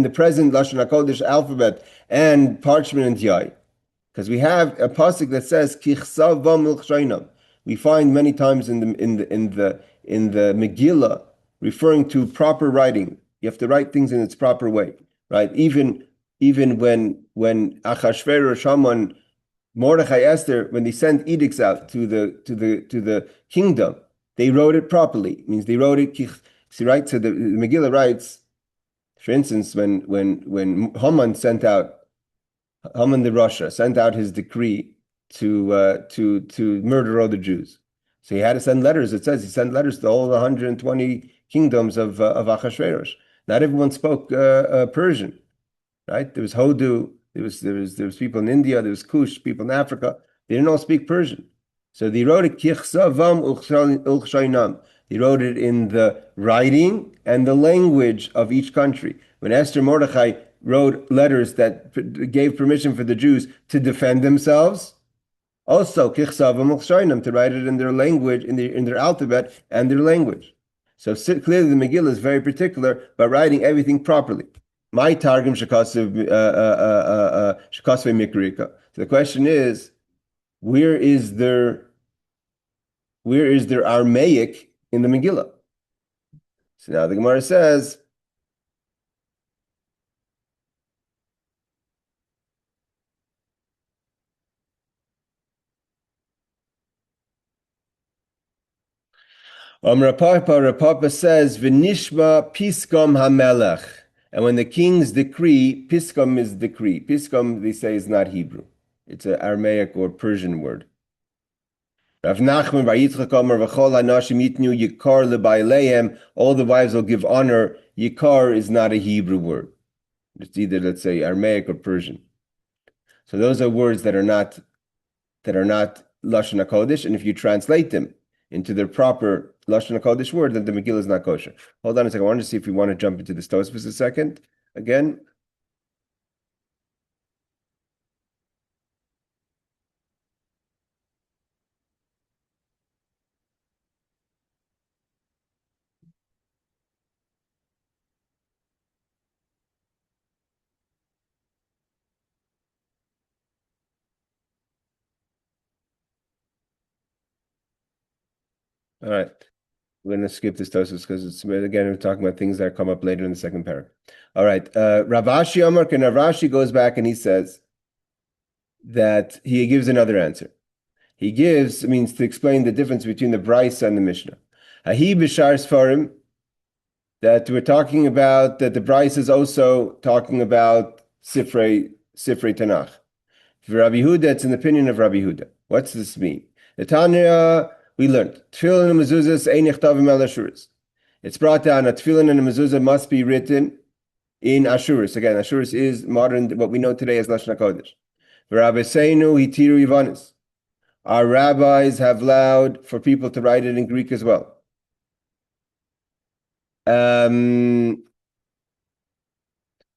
the present Lashon HaKodesh alphabet and parchment and yai, because we have a pasuk that says Kichsav v'milchshainam. We find many times in the Megillah referring to proper writing. You have to write things in its proper way, right? Even when Achashverosh, Haman, Mordechai, Esther, when they sent edicts out to the kingdom, they wrote it properly. It means they wrote it. Right? So the Megillah writes, for instance, when Haman the Rasha sent out his decree to murder all the Jews, so he had to send letters. It says he sent letters to all the 120 kingdoms of Achashverosh. Not everyone spoke Persian, right? There was Hodu, there was people in India, there was Kush, people in Africa. They didn't all speak Persian. So they wrote it kichsavam ulchshainam. He wrote it in the writing and the language of each country. When Esther Mordechai wrote letters that gave permission for the Jews to defend themselves, also to write it in their language, in their alphabet and their language. So clearly the Megillah is very particular by writing everything properly. My targum shekasve mikrika. So the question is, where is there Aramaic in the Megillah? So now the Gemara says, Rapapa says, V'nishma piskam hamelech. And when the king's decree, piskam is decree. Piskam, they say, is not Hebrew. It's an Aramaic or Persian word. Rav Nachman bar Yitzchak Omer v'chol hanashim yitnu yikar lebayleihem. All the wives will give honor. Yikar is not a Hebrew word. It's either, let's say, Aramaic or Persian. So those are words that are not Lashon HaKodesh, and if you translate them into their proper Lashon HaKodesh word, then the Megillah is not kosher. Hold on a second. I want to see if we want to jump into the Tosfos a second. Again. All right. We're going to skip this Tosfos because it's, again, we're talking about things that come up later in the second paragraph. All right. Rav Ashi Amar, and Rav Ashi goes back and he says that he gives another answer. He means to explain the difference between the Brisa and the Mishnah. Ahi b'shar sfarim, that we're talking about, that the Brisa is also talking about Sifrei Tanakh. For Rabbi Huda, it's an opinion of Rabbi Huda. What's this mean? The Tanya, we learned, Tefillin and mezuzahs ein nechtavim el ashuris. It's brought down that tefillin and a mezuzah must be written in ashuris. Again, ashuris is modern, what we know today as Lashon HaKodesh. V'rabbeseinu hitiru yivanis. Our rabbis have allowed for people to write it in Greek as well. V'hachsiv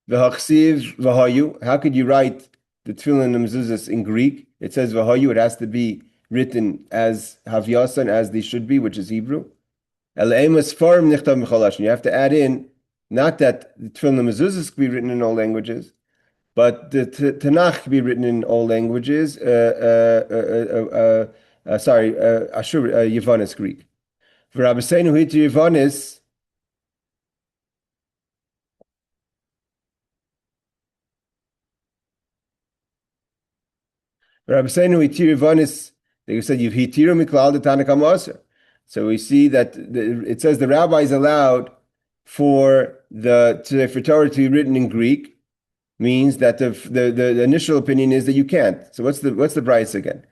v'hayu. How could you write the tefillin and mezuzahs in Greek? It says v'hayu. It has to be written as havyasan, as they should be, which is Hebrew. You have to add in, not that the tefillin and mezuzahs can be written in all languages, but the Tanakh can be written in all languages. Yavanis Greek. For Rabbeinu Hitir Yavanis, they said you've hitiru miklal the Tanakh Amasr. So we see that it says the rabbis allowed for the Sefer Torah to be written in Greek. Means that the initial opinion is that you can't. So what's the price again?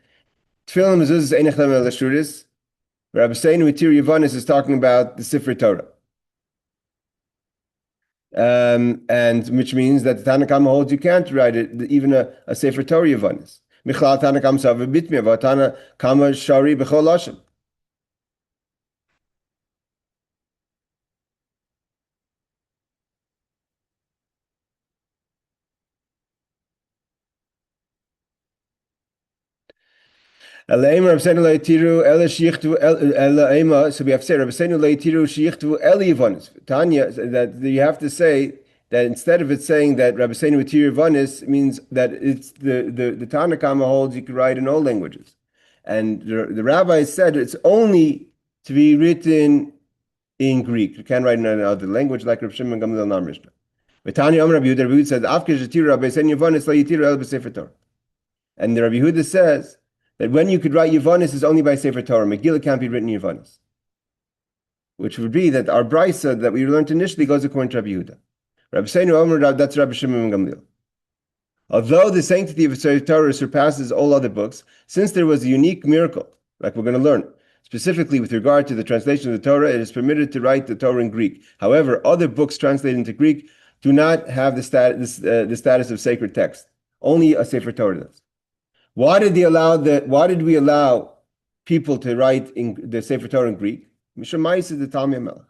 Tefillin mezuzahs ein nechdavim el ashuris. Rabbeinu Hitir Yavanis is talking about the Sefer Torah, and which means that the Tanakh holds you can't write it, even a Sefer Torah Yavanis. Michlal Tanakh sav bitmia v'Tanakh shari b'chol lashon. So we have to say Tanya, that you have to say that instead of it saying that Rabbeinu Hitir Yavanis means that it's the Tanakh holds you can write in all languages, and the rabbi said it's only to be written in Greek. You can't write in another language like Rav Shimon Gamliel Nar Mishnah. But Tanya Amar Rabbi Yehuda says Afkesh Hitir Rabbeinu Yavanis la Yitiru el b'Sefer Torah, and the Rabbi Yehuda says that when you could write Yavanis is only by Sefer Torah. Megillah can't be written in Yavanis. Which would be that our Brisa that we learned initially goes according to Rabbi Yehuda. Rabbi Seinu Omer, that's Rabbi Shimon Gamliel. Although the sanctity of Sefer Torah surpasses all other books, since there was a unique miracle, like we're going to learn, Specifically, with regard to the translation of the Torah, it is permitted to write the Torah in Greek. However, other books translated into Greek do not have the status of sacred text. Only a Sefer Torah does. Why did we allow people to write in the Sefer Torah in Greek? Mishra is the Talmud Megillah.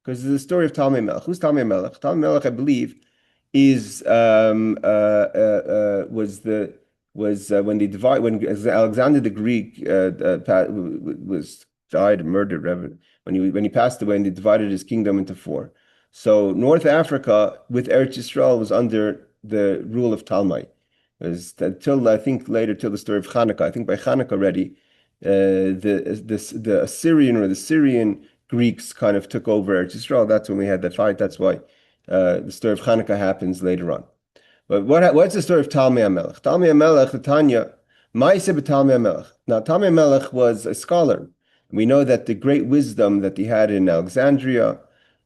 Because it's the story of Talmud Megillah. Who's Talmud Megillah? Talmud Megillah, I believe, is when Alexander the Greek was died, murdered, when he passed away, and they divided his kingdom into four. So North Africa with Eretz Yisrael was under the rule of Talmud. Until I think later, till the story of Hanukkah. I think by Hanukkah already, the Assyrian or the Syrian Greeks kind of took over Eretz Yisrael. That's when we had that fight. That's why the story of Hanukkah happens later on. But what's the story of Talmud Megillah? Talmud Megillah, the Tanya, Ma'aseh b'Talmud Megillah. Now, Talmud Megillah was a scholar. We know that the great wisdom that he had in Alexandria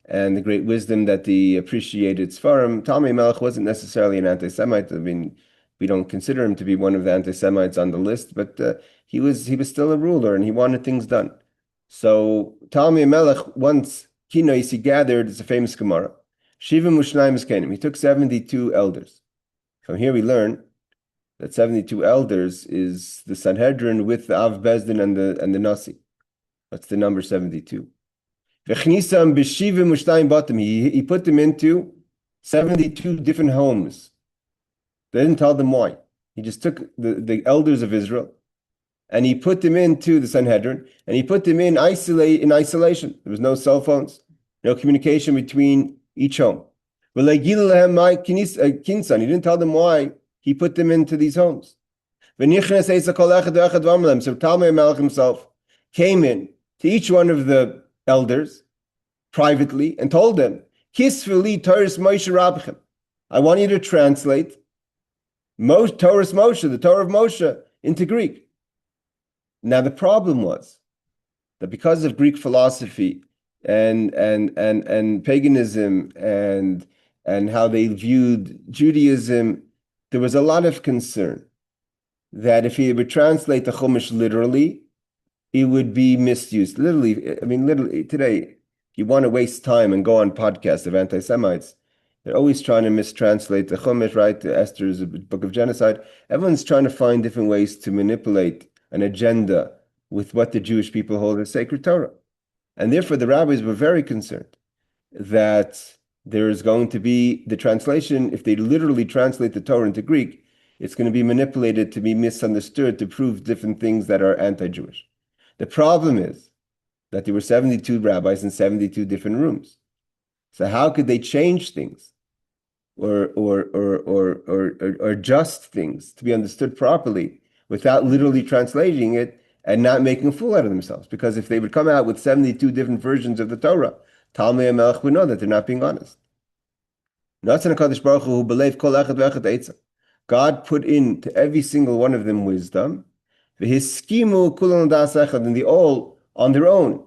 and the great wisdom that he appreciated Sfarim, Talmud Megillah wasn't necessarily an anti-Semite. I mean, we don't consider him to be one of the anti-Semites on the list, but he was still a ruler and he wanted things done. So Talmud Megillah, once Kinois, he gathered, it's a famous Gemara, Shivim U'Shnayim Zkenim. He took 72 elders. From here we learn that 72 elders is the Sanhedrin with the Av Bezdin and the Nasi. That's the number 72. He put them into 72 different homes. They didn't tell them why. He just took the elders of Israel and he put them into the Sanhedrin and he put them in isolation. There was no cell phones, no communication between each home. He didn't tell them why he put them into these homes. So Talmud Megillah himself came in to each one of the elders privately and told them, I want you to translate Torah Moshe, the Torah of Moshe, into Greek. Now the problem was that because of Greek philosophy and paganism and how they viewed Judaism, there was a lot of concern that if he would translate the Chumash literally, it would be misused. Literally, today, you want to waste time and go on podcasts of anti-Semites. They're always trying to mistranslate the Chumash, right? Esther is a book of genocide. Everyone's trying to find different ways to manipulate an agenda with what the Jewish people hold as sacred Torah. And therefore, the rabbis were very concerned that there is going to be the translation, if they literally translate the Torah into Greek, it's going to be manipulated to be misunderstood to prove different things that are anti-Jewish. The problem is that there were 72 rabbis in 72 different rooms. So how could they change things or adjust things to be understood properly without literally translating it and not making a fool out of themselves? Because if they would come out with 72 different versions of the Torah, Talmud Megillah would know that they're not being honest. God put into every single one of them wisdom, and they all, on their own,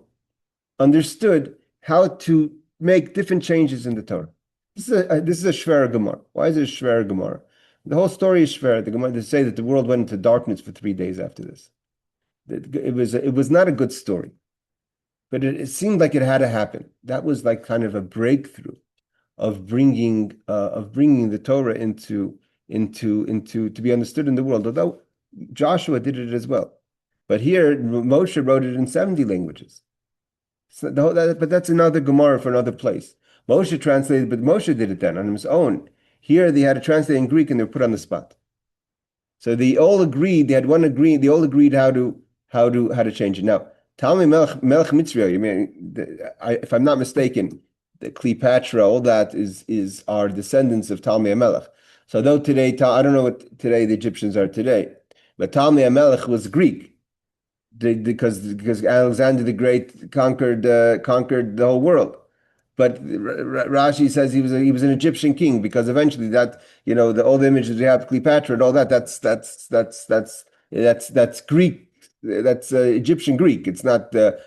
understood how to make different changes in the Torah. This is a Shver Gemara. Why is it a Shver Gemara? The whole story is Shver. The Gemara, they say that the world went into darkness for 3 days after this. It was not a good story, but it seemed like it had to happen. That was like kind of a breakthrough of bringing the Torah into to be understood in the world. Although Joshua did it as well, but here Moshe wrote it in 70 languages. So but that's another Gemara for another place. Moshe translated, but Moshe did it then on his own. Here they had to translate in Greek and they were put on the spot. So they all agreed. They all agreed how to change it. Now, Talmud Melech Mitzvah. If I'm not mistaken, the Cleopatra, all that are descendants of Talmud Melech. So though today, I don't know what today the Egyptians are today, but Talmud Melech was Greek. Because Alexander the Great conquered the whole world, but Rashi says he was an Egyptian king because eventually that all the images we have Cleopatra and all that's Greek, that's Egyptian Greek. It's not the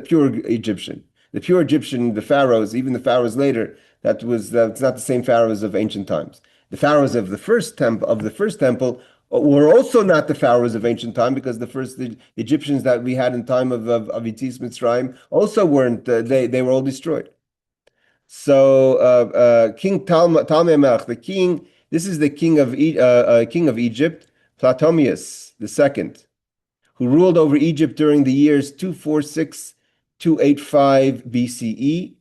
pure Egyptian. The pure Egyptian, the pharaohs, even the pharaohs later, that's not the same pharaohs of ancient times. The pharaohs of the first temple were also not the pharaohs of ancient time, because the Egyptians that we had in time of Yitzis Mitzrayim also weren't. They were all destroyed. So King Talmud, the king. This is the king of Egypt, Ptolemaeus II, who ruled over Egypt during the years 246 285 BCE.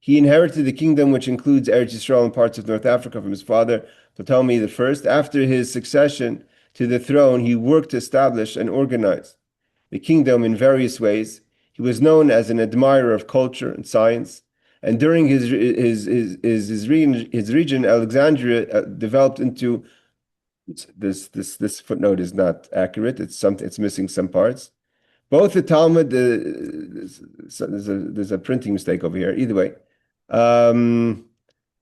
He inherited the kingdom, which includes Eretz Yisrael and parts of North Africa, from his father, Ptolemy I. After his succession to the throne, he worked to establish and organize the kingdom in various ways. He was known as an admirer of culture and science. And during his region, Alexandria developed into this footnote is not accurate. It's missing some parts. Both the Talmud, there's a printing mistake over here. Either way,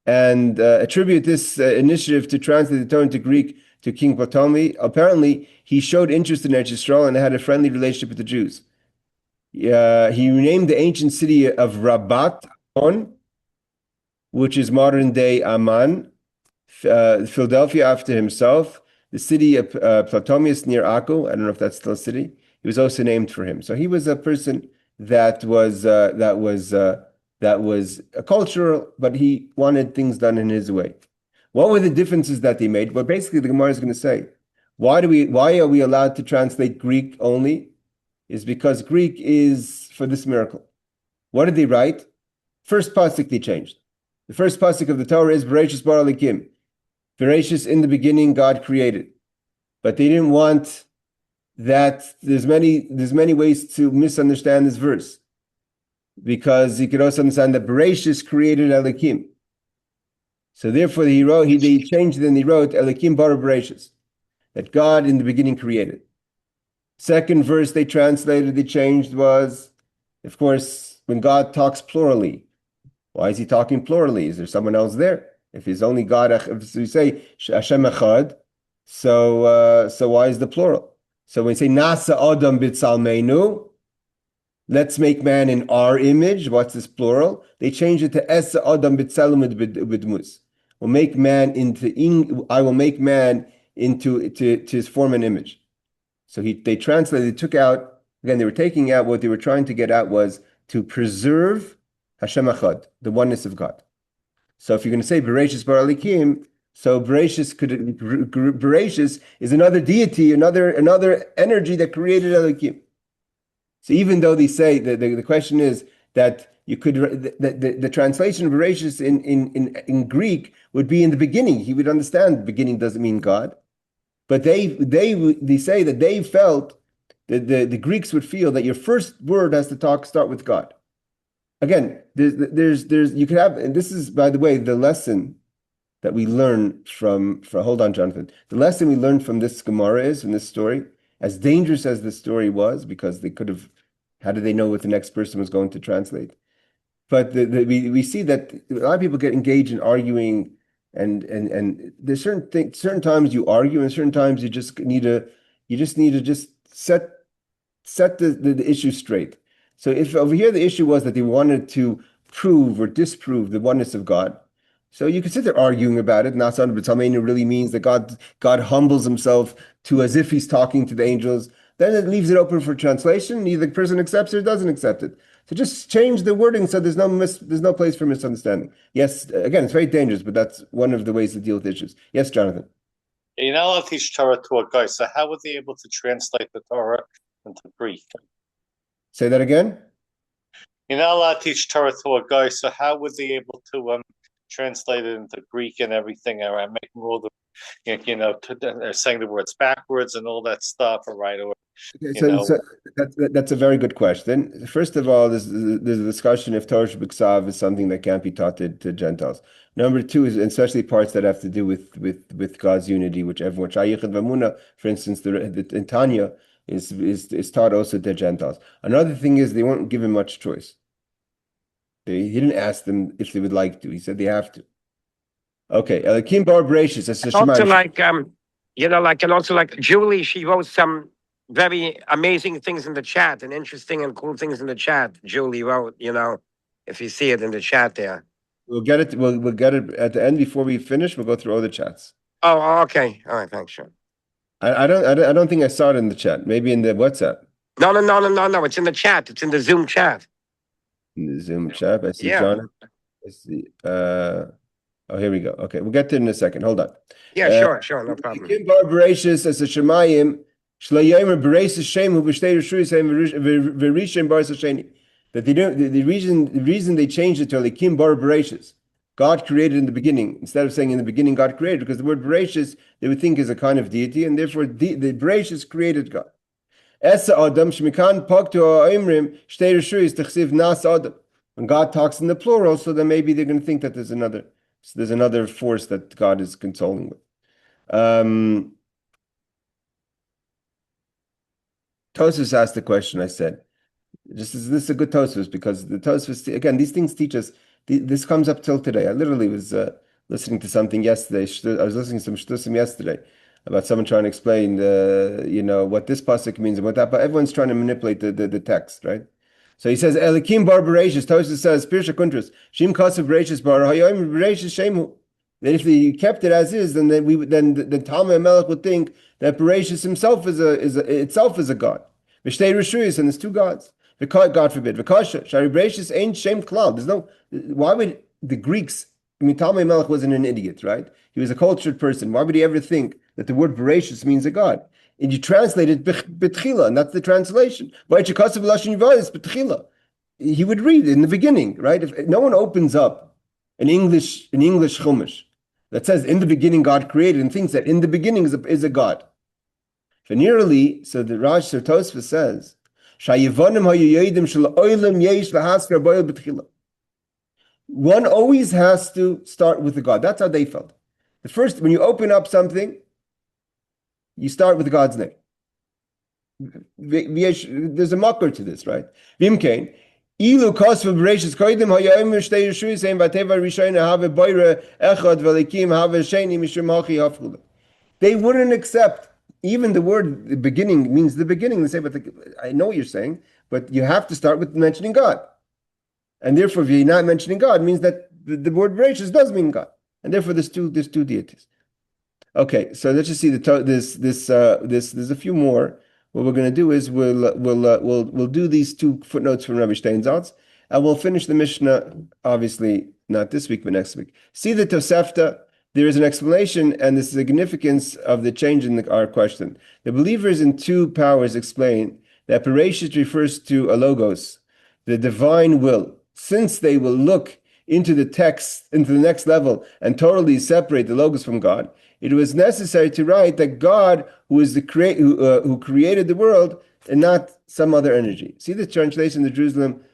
and attribute this initiative to translate the Torah into Greek to King Ptolemy. Apparently, he showed interest in Eretz Yisrael and had a friendly relationship with the Jews. He renamed the ancient city of Rabat, which is modern day Amman, Philadelphia, after himself. The city of Ptolemaeus near Akko, I don't know if that's still a city, it was also named for him. So he was a person that was a cultural, but he wanted things done in his way. What were the differences that they made? Well, basically, the Gemara is going to say, why are we allowed to translate Greek only? Is because Greek is for this miracle. What did they write? First pasuk they changed. The first pasuk of the Torah is Bereshis bara Elokim. Bereshis, in the beginning, God created. But they didn't want that. There's many ways to misunderstand this verse, because you could also understand that Bereshis created Elokim. So therefore, they changed it and he wrote Elokim bara Bereshis, that God in the beginning created. Second verse they changed was, of course, when God talks plurally. Why is he talking plurally? Is there someone else there? If he's only God, if we say Hashem Echad, so why is the plural? So when we say Nasa Adam B'Tzalmeinu, let's make man in our image. What's this plural? They changed it to Esa Adam B'Tzelem B'Dmus. I will make man into his form and image. So they translated, took out, again, they were taking out, what they were trying to get at was to preserve Hashem Echad, the oneness of God. So if you're going to say Bereshis bara Elokim, so Bereshis is another deity, another energy that created Elokim. So even though they say the question is that you could the translation of Bereshis in Greek would be in the beginning. He would understand the beginning doesn't mean God. But they say that they felt that the Greeks would feel that your first word has to start with God. Again, there's you could have, and this is, by the way, the lesson that we learn hold on, Jonathan. The lesson we learned from this Gemara is, from this story, as dangerous as this story was, because they could have, how did they know what the next person was going to translate? But we see that a lot of people get engaged in arguing, and there's certain times you argue, and certain times you just need to set the issue straight. So if over here the issue was that they wanted to prove or disprove the oneness of God, so you could sit there arguing about it. Nasan b'Talmeinu really means that God humbles himself to as if he's talking to the angels. Then it leaves it open for translation. Either the person accepts it or doesn't accept it. So just change the wording so there's no place for misunderstanding. Yes, again, it's very dangerous, but that's one of the ways to deal with issues. Yes, Jonathan. You're not allowed to teach Torah to a guy, so how were they able to translate the Torah into Greek? Say that again? You're not allowed to teach Torah to a guy, so how were they able to translate it into Greek and everything, and making all the, they're saying the words backwards and all that stuff, right? Or so that's a very good question. First of all, there's a discussion if Torah B'Ksav is something that can't be taught to Gentiles. Number two is especially parts that have to do with God's unity, which everyone, Shayichad Vamuna, for instance, in Tanya is taught also to Gentiles. Another thing is they weren't given much choice. He didn't ask them if they would like to. He said they have to. Okay, Elokim bar Bereshis. Also, and also like Julie, she wrote some very amazing things in the chat and interesting and cool things in the chat. Julie wrote, if you see it in the chat there. We'll get it. We'll get it at the end before we finish. We'll go through all the chats. Oh, okay. All right. Thanks, sure. I don't think I saw it in the chat. Maybe in the WhatsApp. No. It's in the chat. It's in the Zoom chat. In the Zoom chat. I see Yeah. John. I see. Oh, here we go. Okay, we'll get to it in a second. Hold on. Yeah, sure, no problem. Kim bar bereshis as a shemayim shloyomer bereshis shem hu b'shtei rishuyis hem v'rishim bar sasheni. That they don't. The reason they changed it to Elikim bar bereshis, God created in the beginning, instead of saying in the beginning God created, because the word bereshis they would think is a kind of deity, and therefore the bereshis created God. Esa adam shmikan poktu ha'imrim shtei rishuyis techsiv nas adam. When God talks in the plural, so then maybe they're going to think that there's another force that God is consoling with. Tosfos asked the question. I said, this is a good Tosfos, because the Tosfos, again, these things teach us. This comes up till today. I literally was listening to something yesterday. I was listening to some shtusim yesterday about someone trying to explain, what this pasuk means and what that. But everyone's trying to manipulate the text, right? So he says, Elikim bar bereshis. Tosfos says, Pirsha Kuntras, Shim kasav bereshis bar hayoim bereshis shemu. That if you kept it as is, then the Talmud Megillah would think that Bereshis himself is a god. V'shtei rishuyis, and there's two gods. God forbid. V'kasha shari Bereshis ain't shem klal. There's no. Why would the Greeks? I mean, Talmud Megillah wasn't an idiot, right? He was a cultured person. Why would he ever think that the word Bereshis means a god? And you translate it betchila, and that's the translation. He would read in the beginning, right? If no one opens up an English chumash that says in the beginning God created and thinks that in the beginning is a God. Venerally, so the Rash Tosfos says, one always has to start with the God. That's how they felt. The first, when you open up something, you start with God's name. There's a makor to this, right? Vimkein. Ilu kosv bereshis koidim hayom shtei rishuyis ein vateva rishayna have boire echad velikim have sheni mishum hachi hafchula. They wouldn't accept even the word the beginning means the beginning. They say, but I know what you're saying, but you have to start with mentioning God, and therefore, if you're not mentioning God, means that the word bereshis does mean God, and therefore there's two deities. Okay, so let's just see there's a few more. What we're going to do is we'll do these two footnotes from Rabbi Steinsaltz, and we'll finish the Mishnah. Obviously, not this week, but next week. See the Tosefta. There is an explanation and the significance of the change in our question. The believers in two powers explain that Bereshit refers to a logos, the divine will. Since they will look into the text, into the next level, and totally separate the logos from God, it was necessary to write that God, who is who created the world, and not some other energy. See the translation in the Jerusalem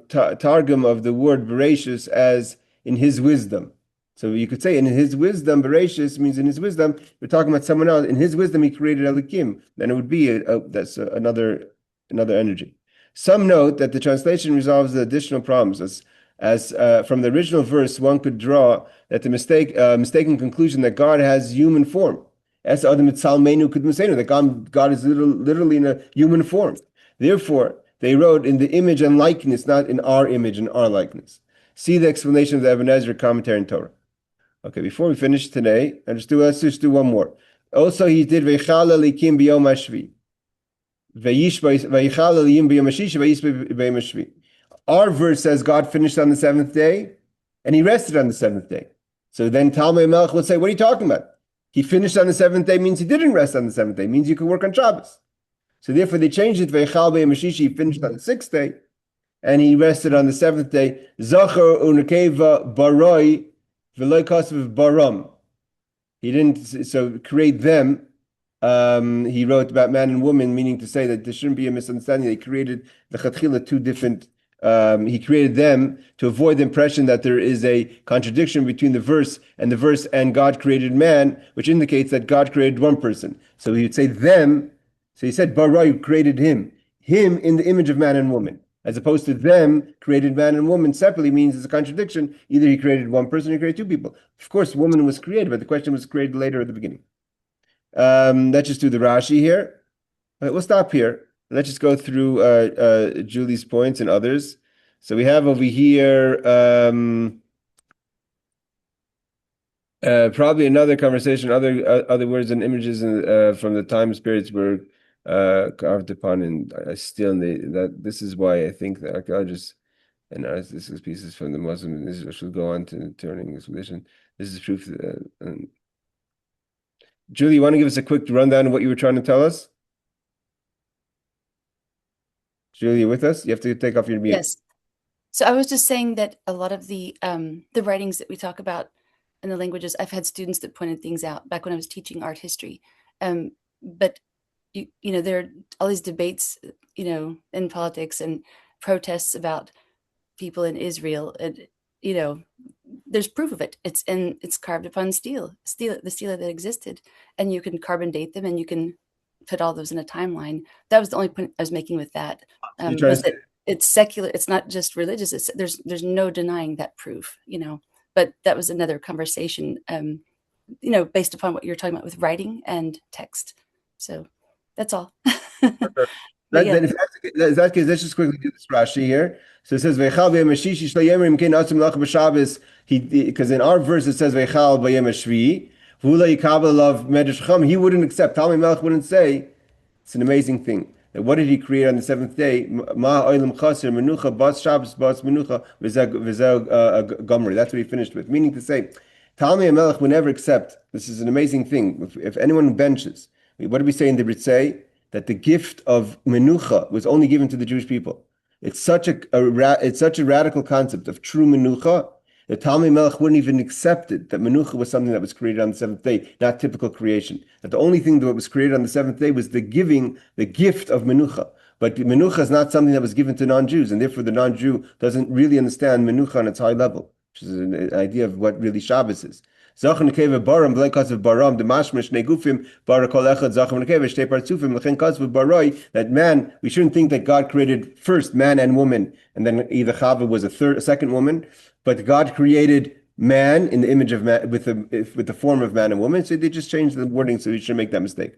Targum of the word Bereshis as in His wisdom. So you could say in His wisdom, Bereshis means in His wisdom. We're talking about someone else. In His wisdom, He created Elikim. Then it would be that's another energy. Some note that the translation resolves the additional problems. As from the original verse, one could draw that the mistaken conclusion that God has human form. As Adam that God is literally in a human form. Therefore, they wrote in the image and likeness, not in our image and our likeness. See the explanation of the Ibn Ezra commentary in Torah. Okay, before we finish today, let's just do one more. Also, he did Veichal Elikim b'yom hashvi. Veichal Elikim b'yom hashish v'yis b'yom hashvi. Our verse says God finished on the seventh day, and He rested on the seventh day. So then Talmud Megillah will say, what are you talking about? He finished on the seventh day means He didn't rest on the seventh day, means you can work on Shabbos. So therefore they changed it, Veichal b'yom hashish, He finished on the sixth day, and He rested on the seventh day. Zachar unekeva baroi v'loy kasav baram. He didn't create them. He wrote about man and woman, meaning to say that there shouldn't be a misunderstanding. They created the chatchila two different. He created them to avoid the impression that there is a contradiction between the verse and God created man, which indicates that God created one person. So he would say them. So he said bara created him in the image of man and woman, as opposed to them created man and woman separately means it's a contradiction. Either He created one person or He created two people. Of course, woman was created, but the question was created later at the beginning. Let's just do the Rashi here. We'll stop here. Let's just go through Julie's points and others. So we have over here Probably another conversation. Other words and images from the time spirits were carved upon and still in that. This is why I think the archaeologists and this is pieces from the Muslim. This should go on to turning this tradition. This is proof. Julie, you want to give us a quick rundown of what you were trying to tell us? Julie, you with us? You have to take off your mute. Yes. So I was just saying that a lot of the writings that we talk about in the languages, I've had students that pointed things out back when I was teaching art history. But you know, there are all these debates, you know, in politics and protests about people in Israel, and you know, there's proof of it. It's carved upon the stele that existed, and you can carbon date them, and you can put all those in a timeline. That was the only point I was making with that. Was that it's secular. It's not just religious. There's no denying that proof, you know. But that was another conversation, you know, based upon what you're talking about with writing and text. So that's all. Then if that case, let's just quickly do this Rashi here. So it says Veichal b'yem hashishi shlo yemer imkein atzum melach b'Shabbos. Because in our verse it says Veichal b'yem hashvi v'ula yikabel alav medrash chacham. He wouldn't accept. Talmud Melech wouldn't say. It's an amazing thing. And what did he create on the seventh day? Ma oilam chaser menucha bas Shabbos bas menucha v'zeh gomri. That's what he finished with. Meaning to say, Talmud Melech would never accept. This is an amazing thing. If anyone benches, what do we say in the Britzei? That the gift of menucha was only given to the Jewish people. It's such a radical concept of true menucha that Talmud Melech wouldn't even accept it, that menucha was something that was created on the seventh day, not typical creation. That the only thing that was created on the seventh day was the gift of menucha. But menucha is not something that was given to non-Jews, and therefore the non-Jew doesn't really understand menucha on its high level, which is an idea of what really Shabbos is. That man, we shouldn't think that God created first man and woman, and then either Chava was a second woman, but God created man in the image of man with the form of man and woman. So they just changed the wording, so we shouldn't make that mistake.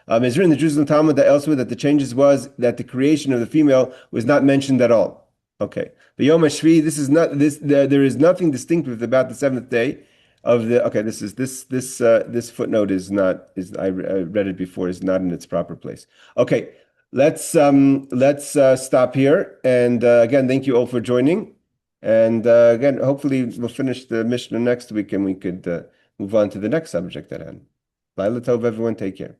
It's written in the Jerusalem Talmud that elsewhere that the changes was that the creation of the female was not mentioned at all. Okay, the Yom HaShvi. There is nothing distinctive about the seventh day. This footnote is not I read it before, is not in its proper place. Okay, let's stop here, and again, thank you all for joining, and again, hopefully we'll finish the Mishnah next week, and we could move on to the next subject at hand. Laila Tov, everyone, take care.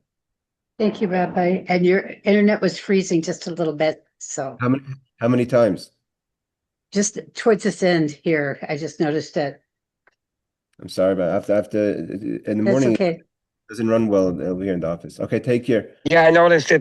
Thank you, Rabbi. And your internet was freezing just a little bit, so how many times? Just towards this end here, I just noticed it. I'm sorry, but after in the morning, okay. It doesn't run well here in the office. Okay, take care. Yeah, I noticed it.